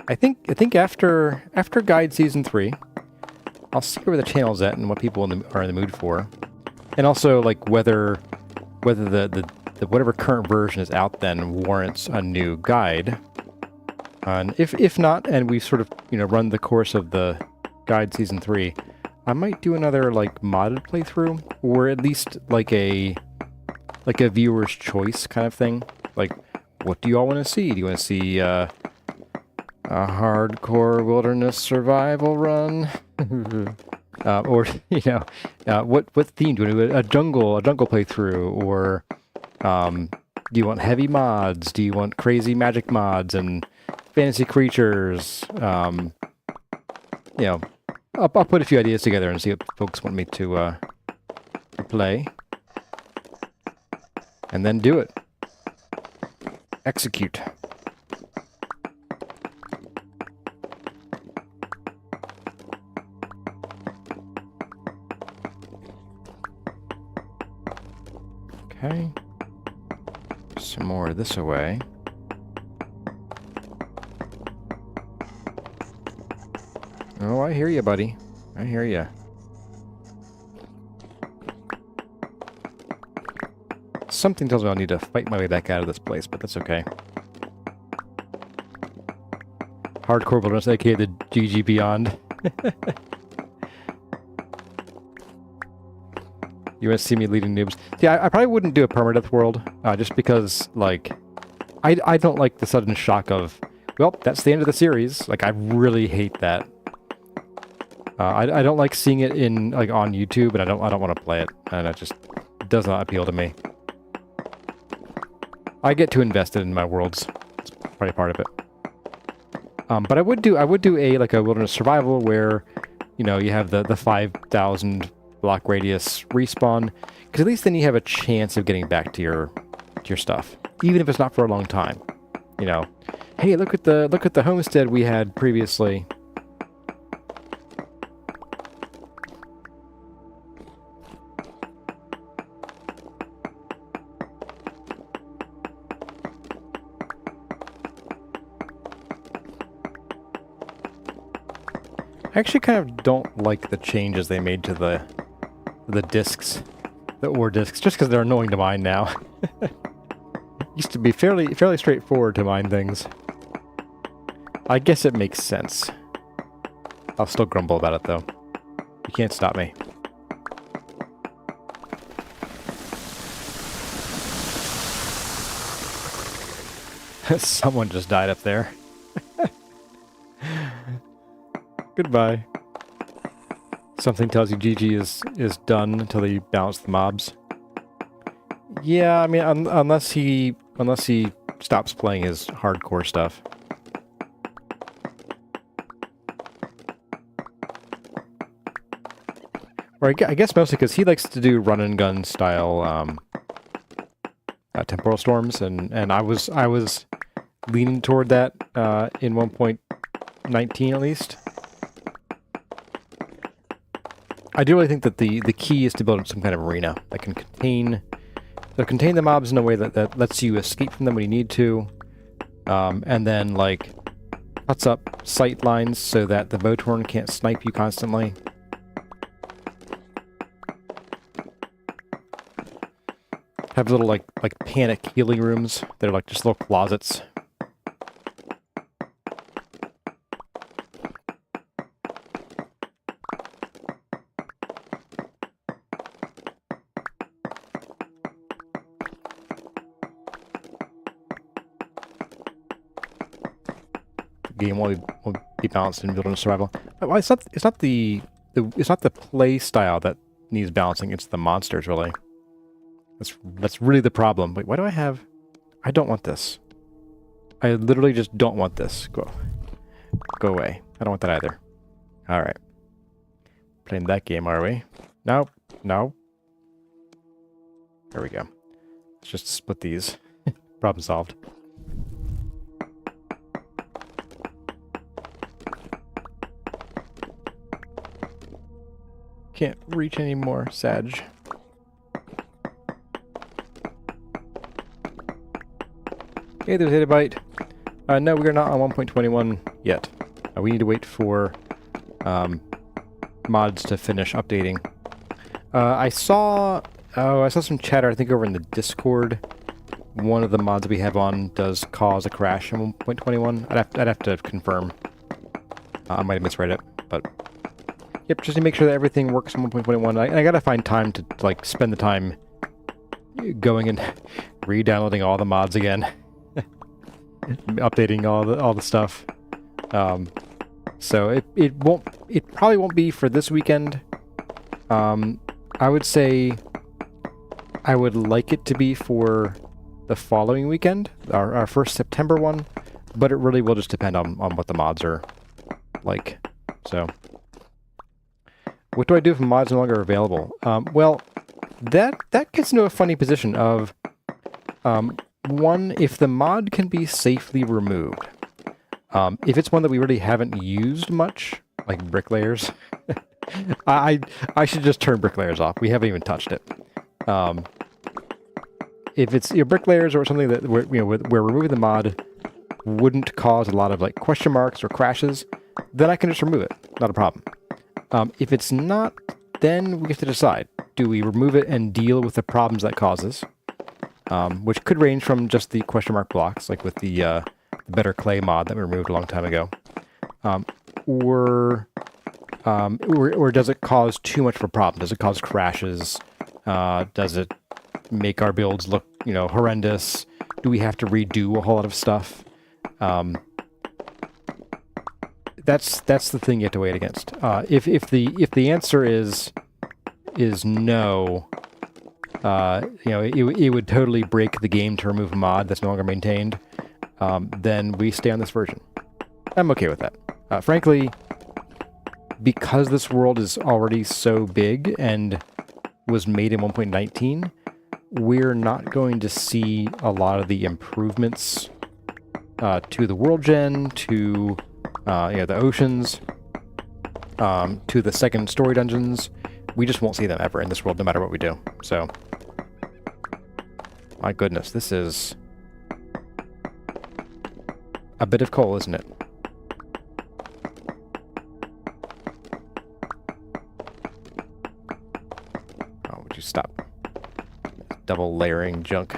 [SPEAKER 1] I think after Guide Season 3, I'll see where the channel's at and what people are in the mood for, and also like whether the whatever current version is out then warrants a new guide. And if not, and we sort of run the course of the Guide Season 3, I might do another like modded playthrough, or at least like a viewer's choice kind of thing. Like, what do you all want to see? Do you want to see a hardcore wilderness survival run? Or what theme do you want to do? A jungle playthrough, or do you want heavy mods? Do you want crazy magic mods and fantasy creatures? I'll put a few ideas together and see what folks want me to play, and then do it. Execute. Okay. Some more this away. Oh, I hear you, buddy. I hear you. Something tells me I'll need to fight my way back out of this place, but that's okay. Hardcore wilderness, aka the GG Beyond. You want to see me leading noobs? Yeah, I probably wouldn't do a permadeath world, just because, like, I don't like the sudden shock of, well, that's the end of the series. Like, I really hate that. I don't like seeing it in on YouTube, and I don't want to play it, and it just does not appeal to me. I get too invested in my worlds. It's probably part of it. But I would do a like a wilderness survival where, you know, you have the 5,000 block radius respawn, because at least then you have a chance of getting back to your stuff, even if it's not for a long time. You know, hey, look at the homestead we had previously. I actually kind of don't like the changes they made to the discs, the ore discs, just because they're annoying to mine now. Used to be fairly straightforward to mine things. I guess it makes sense. I'll still grumble about it though. You can't stop me. Someone just died up there. Goodbye. Something tells you GG is done until you balance the mobs. Yeah, I mean, unless he stops playing his hardcore stuff. Or I guess mostly because he likes to do run and gun style temporal storms, and I was leaning toward that in 1.19 at least. I do really think that the key is to build some kind of arena that can contain the mobs in a way that lets you escape from them when you need to, and then like cuts up sight lines so that the Bowtorn can't snipe you constantly. Have little like panic healing rooms. They're like just little closets. Game will be balanced in wilderness survival. Well, it's not the play style that needs balancing. It's the monsters, really. That's really the problem. Wait, why do I have? I don't want this. I literally just don't want this. Go away. I don't want that either. All right. Playing that game, are we? Nope. No. There we go. Let's just split these. Problem solved. Can't reach anymore, Sag. Hey, there's Airtight. No, we are not on 1.21 yet. We need to wait for mods to finish updating. I saw some chatter, I think, over in the Discord. One of the mods we have on does cause a crash in 1.21. I'd have to confirm. I might have misread it, but yep, just to make sure that everything works in 1.21. I gotta find time to like spend the time going and re-downloading all the mods again, updating all the stuff. So it probably won't be for this weekend. I would say I would like it to be for the following weekend, our first September one, but it really will just depend on what the mods are like. So what do I do if mods no longer available? Well, that gets into a funny position of one, if the mod can be safely removed. If it's one that we really haven't used much, like Bricklayers, I should just turn Bricklayers off. We haven't even touched it. If it's your Bricklayers or something that where removing the mod wouldn't cause a lot of like question marks or crashes, then I can just remove it. Not a problem. If it's not, then we have to decide. Do we remove it and deal with the problems that causes? Which could range from just the question mark blocks, like with the Better Clay mod that we removed a long time ago. Or does it cause too much of a problem? Does it cause crashes? Does it make our builds look, horrendous? Do we have to redo a whole lot of stuff? That's the thing you have to weigh it against. If the answer is no, you know, it would totally break the game to remove a mod that's no longer maintained, then we stay on this version. I'm okay with that. Frankly, because this world is already so big and was made in 1.19, we're not going to see a lot of the improvements to the world gen, to you know, the oceans, to the second story dungeons. We just won't see them ever in this world, no matter what we do. So, my goodness, this is a bit of coal, isn't it? Oh, would you stop? Double layering junk.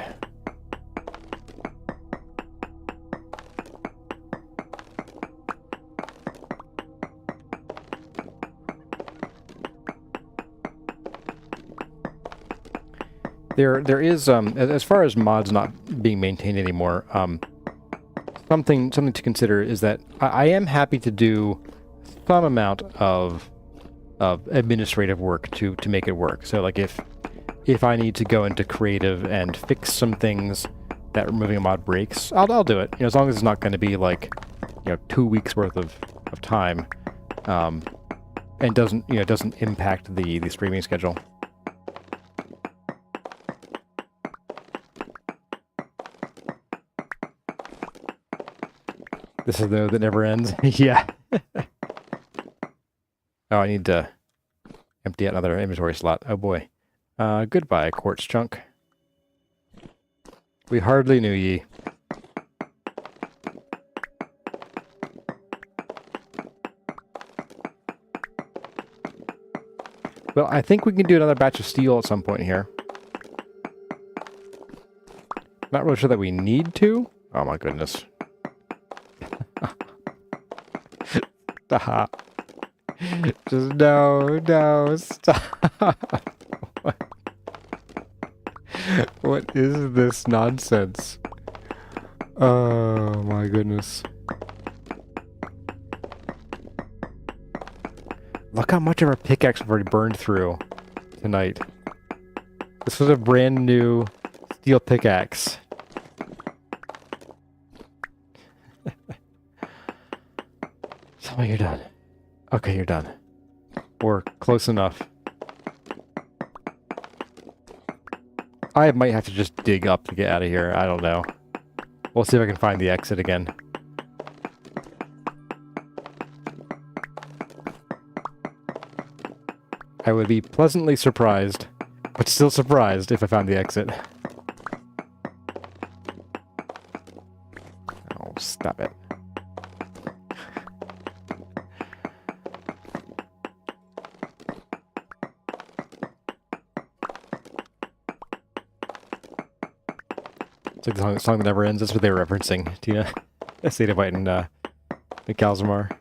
[SPEAKER 1] There is, as far as mods not being maintained anymore, something to consider is that I am happy to do some amount of administrative work to make it work. So like if I need to go into creative and fix some things that removing a mod breaks, I'll do it. You know, as long as it's not going to be like, you know, 2 weeks worth of time, and doesn't impact the streaming schedule. This is the that never ends. Yeah. Oh, I need to empty out another inventory slot. Oh boy. Goodbye, quartz chunk. We hardly knew ye. Well, I think we can do another batch of steel at some point here. Not really sure that we need to. Oh my goodness. Stop. Just no, stop. What is this nonsense? Oh my goodness. Look how much of our pickaxe we've already burned through tonight. This was a brand new steel pickaxe. Tell me you're done. Okay, you're done. Or close enough. I might have to just dig up to get out of here. I don't know. We'll see if I can find the exit again. I would be pleasantly surprised, but still surprised if I found the exit. Oh, stop it. It's like the song that never ends. That's what they were referencing. Tina, State of White and Calzamar.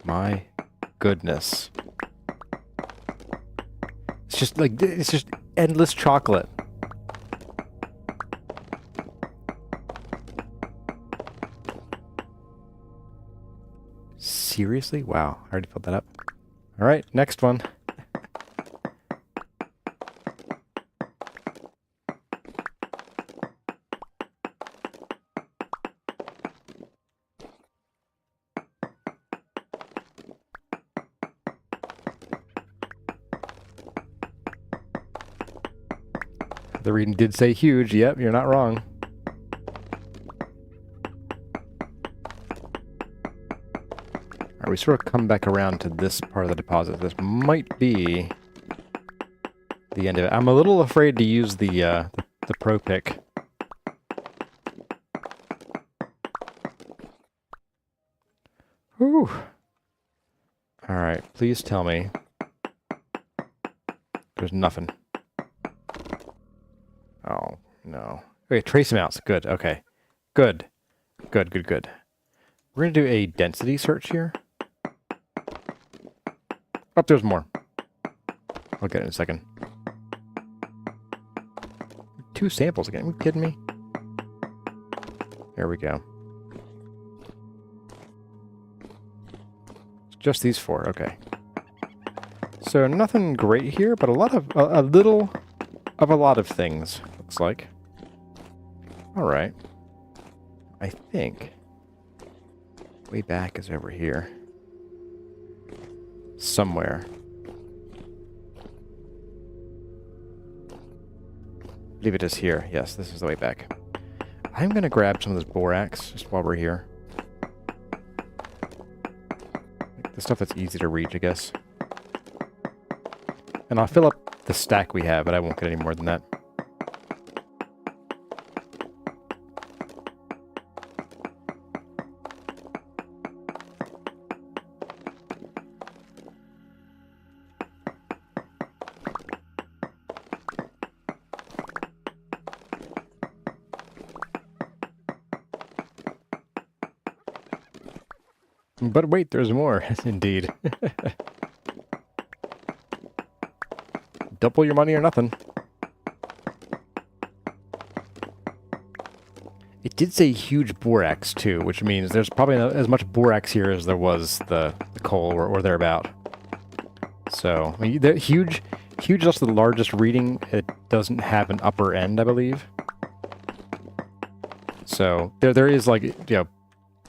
[SPEAKER 1] My goodness. It's just endless chocolate. Seriously? Wow, I already filled that up. All right, next one. The reading did say huge. Yep, you're not wrong. Alright, we sort of come back around to this part of the deposit. This might be the end of it. I'm a little afraid to use the pro pick. Whew. Alright, please tell me there's nothing. Oh, no. Okay, trace amounts. Good, okay. Good. Good. We're going to do a density search here. Oh, there's more. I'll get it in a second. 2 samples again. Are you kidding me? There we go. Let's Just these 4, okay. So nothing great here, but a lot of, a little of a lot of things, looks like. Alright. I think way back is over here. Somewhere. I believe it is here. Yes, this is the way back. I'm going to grab some of this borax just while we're here. The stuff that's easy to reach, I guess. And I'll fill up the stack we have, but I won't get any more than that. But wait, there's more. Indeed. Double your money or nothing. It did say huge borax, too, which means there's probably as much borax here as there was the coal or thereabout. So, I mean, huge is also the largest reading. It doesn't have an upper end, I believe. So, there is, like, you know,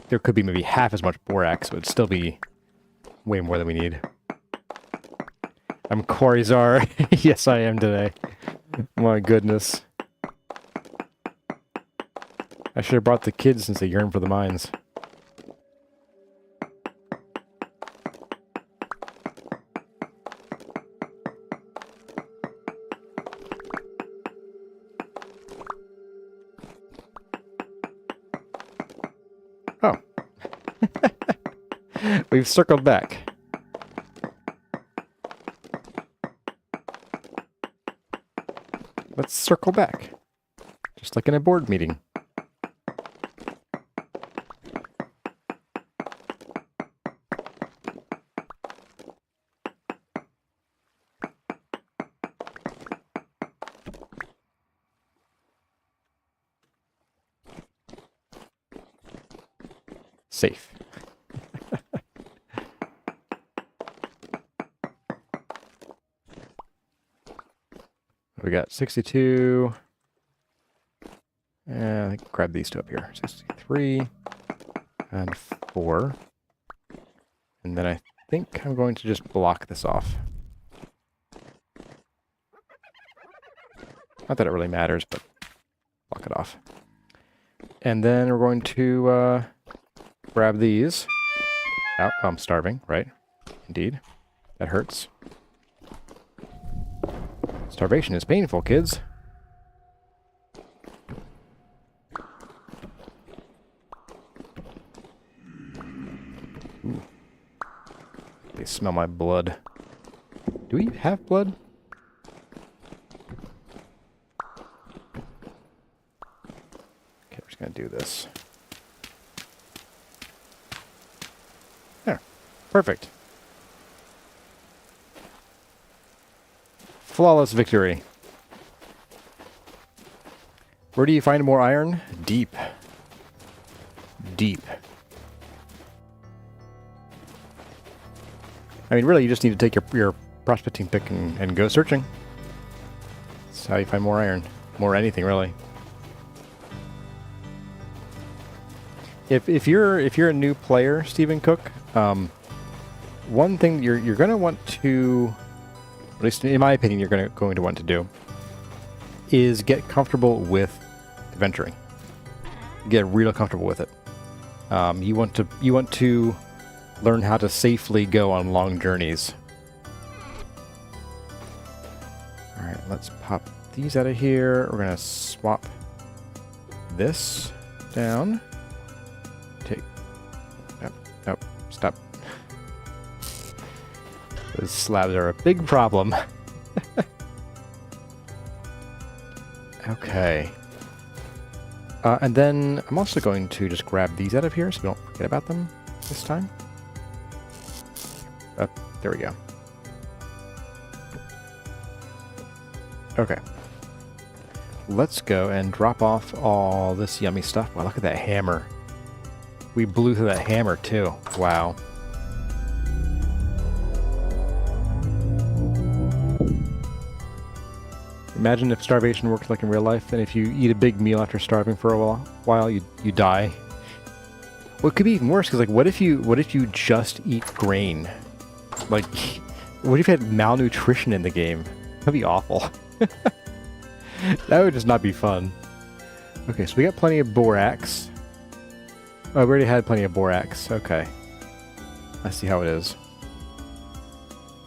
[SPEAKER 1] there could be maybe half as much borax, but it'd still be way more than we need. I'm Quarry Czar. Yes, I am today. My goodness. I should have brought the kids since they yearn for the mines. Oh. We've circled back. Let's circle back. Just like in a board meeting. Safe. We got 62. And I think grab these two up here. 63 and 4. And then I think I'm going to just block this off. Not that it really matters, but block it off. And then we're going to grab these. Oh, I'm starving, right? Indeed. That hurts. Starvation is painful, kids. Ooh. They smell my blood. Do we have blood? Okay, we're just gonna do this. There. Perfect. Flawless victory. Where do you find more iron? Deep. Deep. I mean, really, you just need to take your prospecting pick and go searching. That's how you find more iron. More anything, really. If you're a new player, Stephen Cook, one thing you're going to want to, at least in my opinion, you're going to want to do, is get comfortable with adventuring. Get real comfortable with it. You want to learn how to safely go on long journeys. All right, let's pop these out of here. We're gonna swap this down. Take. Nope. Stop. Those slabs are a big problem. Okay. And then I'm also going to just grab these out of here so we don't forget about them this time. There we go. Okay. Let's go and drop off all this yummy stuff. Wow, look at that hammer. We blew through that hammer too. Wow. Imagine if starvation worked like in real life, and if you eat a big meal after starving for a while, you die. Well, it could be even worse, because like, what if you just eat grain? Like, what if you had malnutrition in the game? That'd be awful. That would just not be fun. Okay, so we got plenty of borax. Oh, we already had plenty of borax. Okay. I see how it is.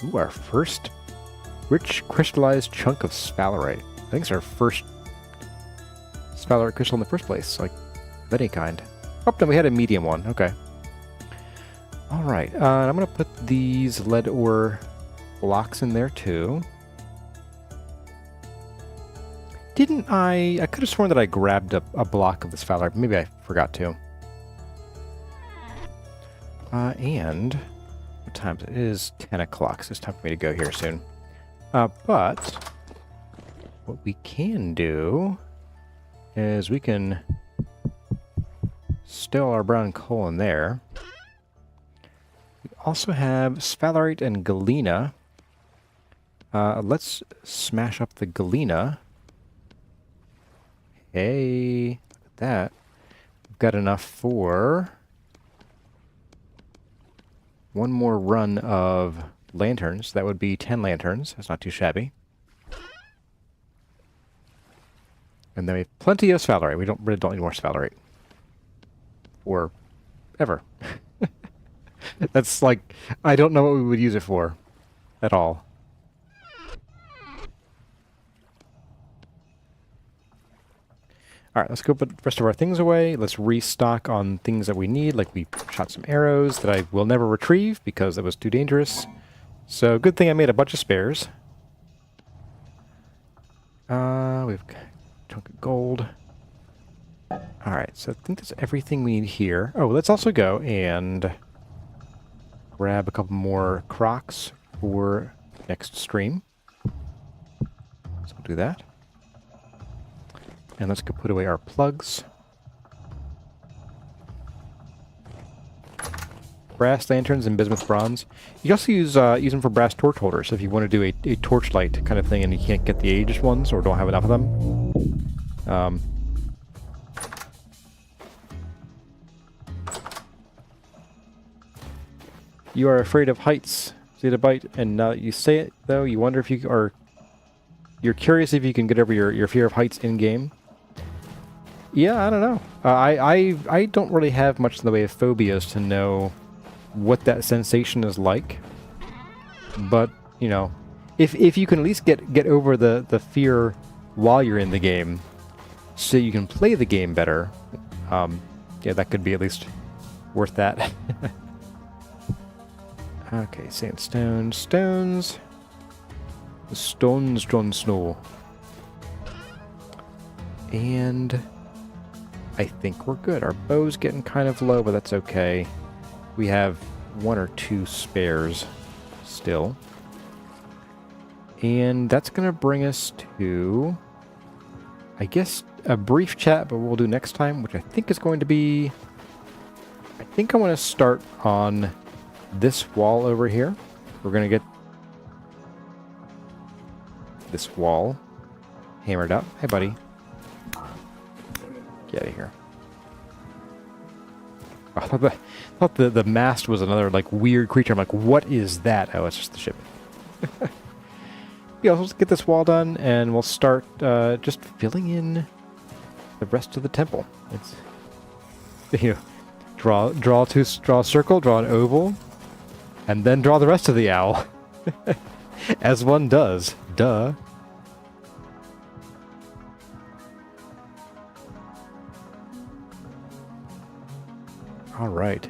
[SPEAKER 1] Ooh, our first rich crystallized chunk of sphalerite. I think it's our first sphalerite crystal in the first place, like of any kind. Oh, no, we had a medium one. Okay. Alright, I'm going to put these lead ore blocks in there too. Didn't I could have sworn that I grabbed a block of the sphalerite, but maybe I forgot to. And what time is it? It is 10 o'clock, so it's time for me to go here soon. But what we can do is we can stow our brown coal in there. We also have sphalerite and galena. Let's smash up the galena. Hey, look at that. We've got enough for one more run of lanterns. That would be 10 lanterns. That's not too shabby. And then we have plenty of sphalerite. We really don't need more sphalerite. Or ever. That's like, I don't know what we would use it for at all. Alright, let's go put the rest of our things away. Let's restock on things that we need, like we shot some arrows that I will never retrieve because it was too dangerous. So, good thing I made a bunch of spares. We've got a chunk of gold. Alright, so I think that's everything we need here. Oh, let's also go and grab a couple more crocs for next stream. So we'll do that. And let's go put away our plugs. Brass lanterns and bismuth bronze. You can also use them for brass torch holders if you want to do a torchlight kind of thing and you can't get the aged ones or don't have enough of them. You are afraid of heights, Zettabyte, and now that you say it, though, you wonder if you are... You're curious if you can get over your fear of heights in-game. Yeah, I don't know. I don't really have much in the way of phobias to know what that sensation is like. But, you know, if you can at least get over the fear while you're in the game, so you can play the game better, yeah, that could be at least worth that. Okay, sandstone, stones. Stones, Jon Snow. And I think we're good. Our bow's getting kind of low, but that's okay. We have 1 or 2 spares still. And that's going to bring us to, I guess, a brief chat, but we'll do next time, which I think is going to be... I think I want to start on this wall over here. We're going to get this wall hammered up. Hey, buddy. Get out of here. I thought the mast was another, like, weird creature. I'm like, what is that? Oh, it's just the ship. Yeah, let's get this wall done, and we'll start just filling in the rest of the temple. It's, you know, draw a circle, draw an oval, and then draw the rest of the owl. As one does. Duh. All right.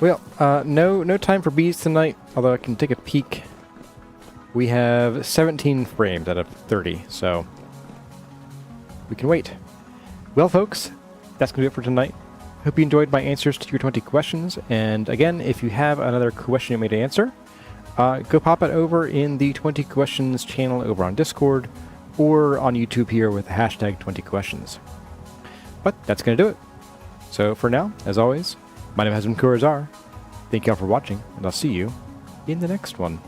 [SPEAKER 1] Well, no time for bees tonight, although I can take a peek. We have 17 frames out of 30, so we can wait. Well, folks, that's going to do it for tonight. Hope you enjoyed my answers to your 20 questions, and again, if you have another question you want me to answer, go pop it over in the 20 questions channel over on Discord, or on YouTube here with the hashtag 20 questions. But that's going to do it. So for now, as always, my name has been Chores. Thank you all for watching, and I'll see you in the next one.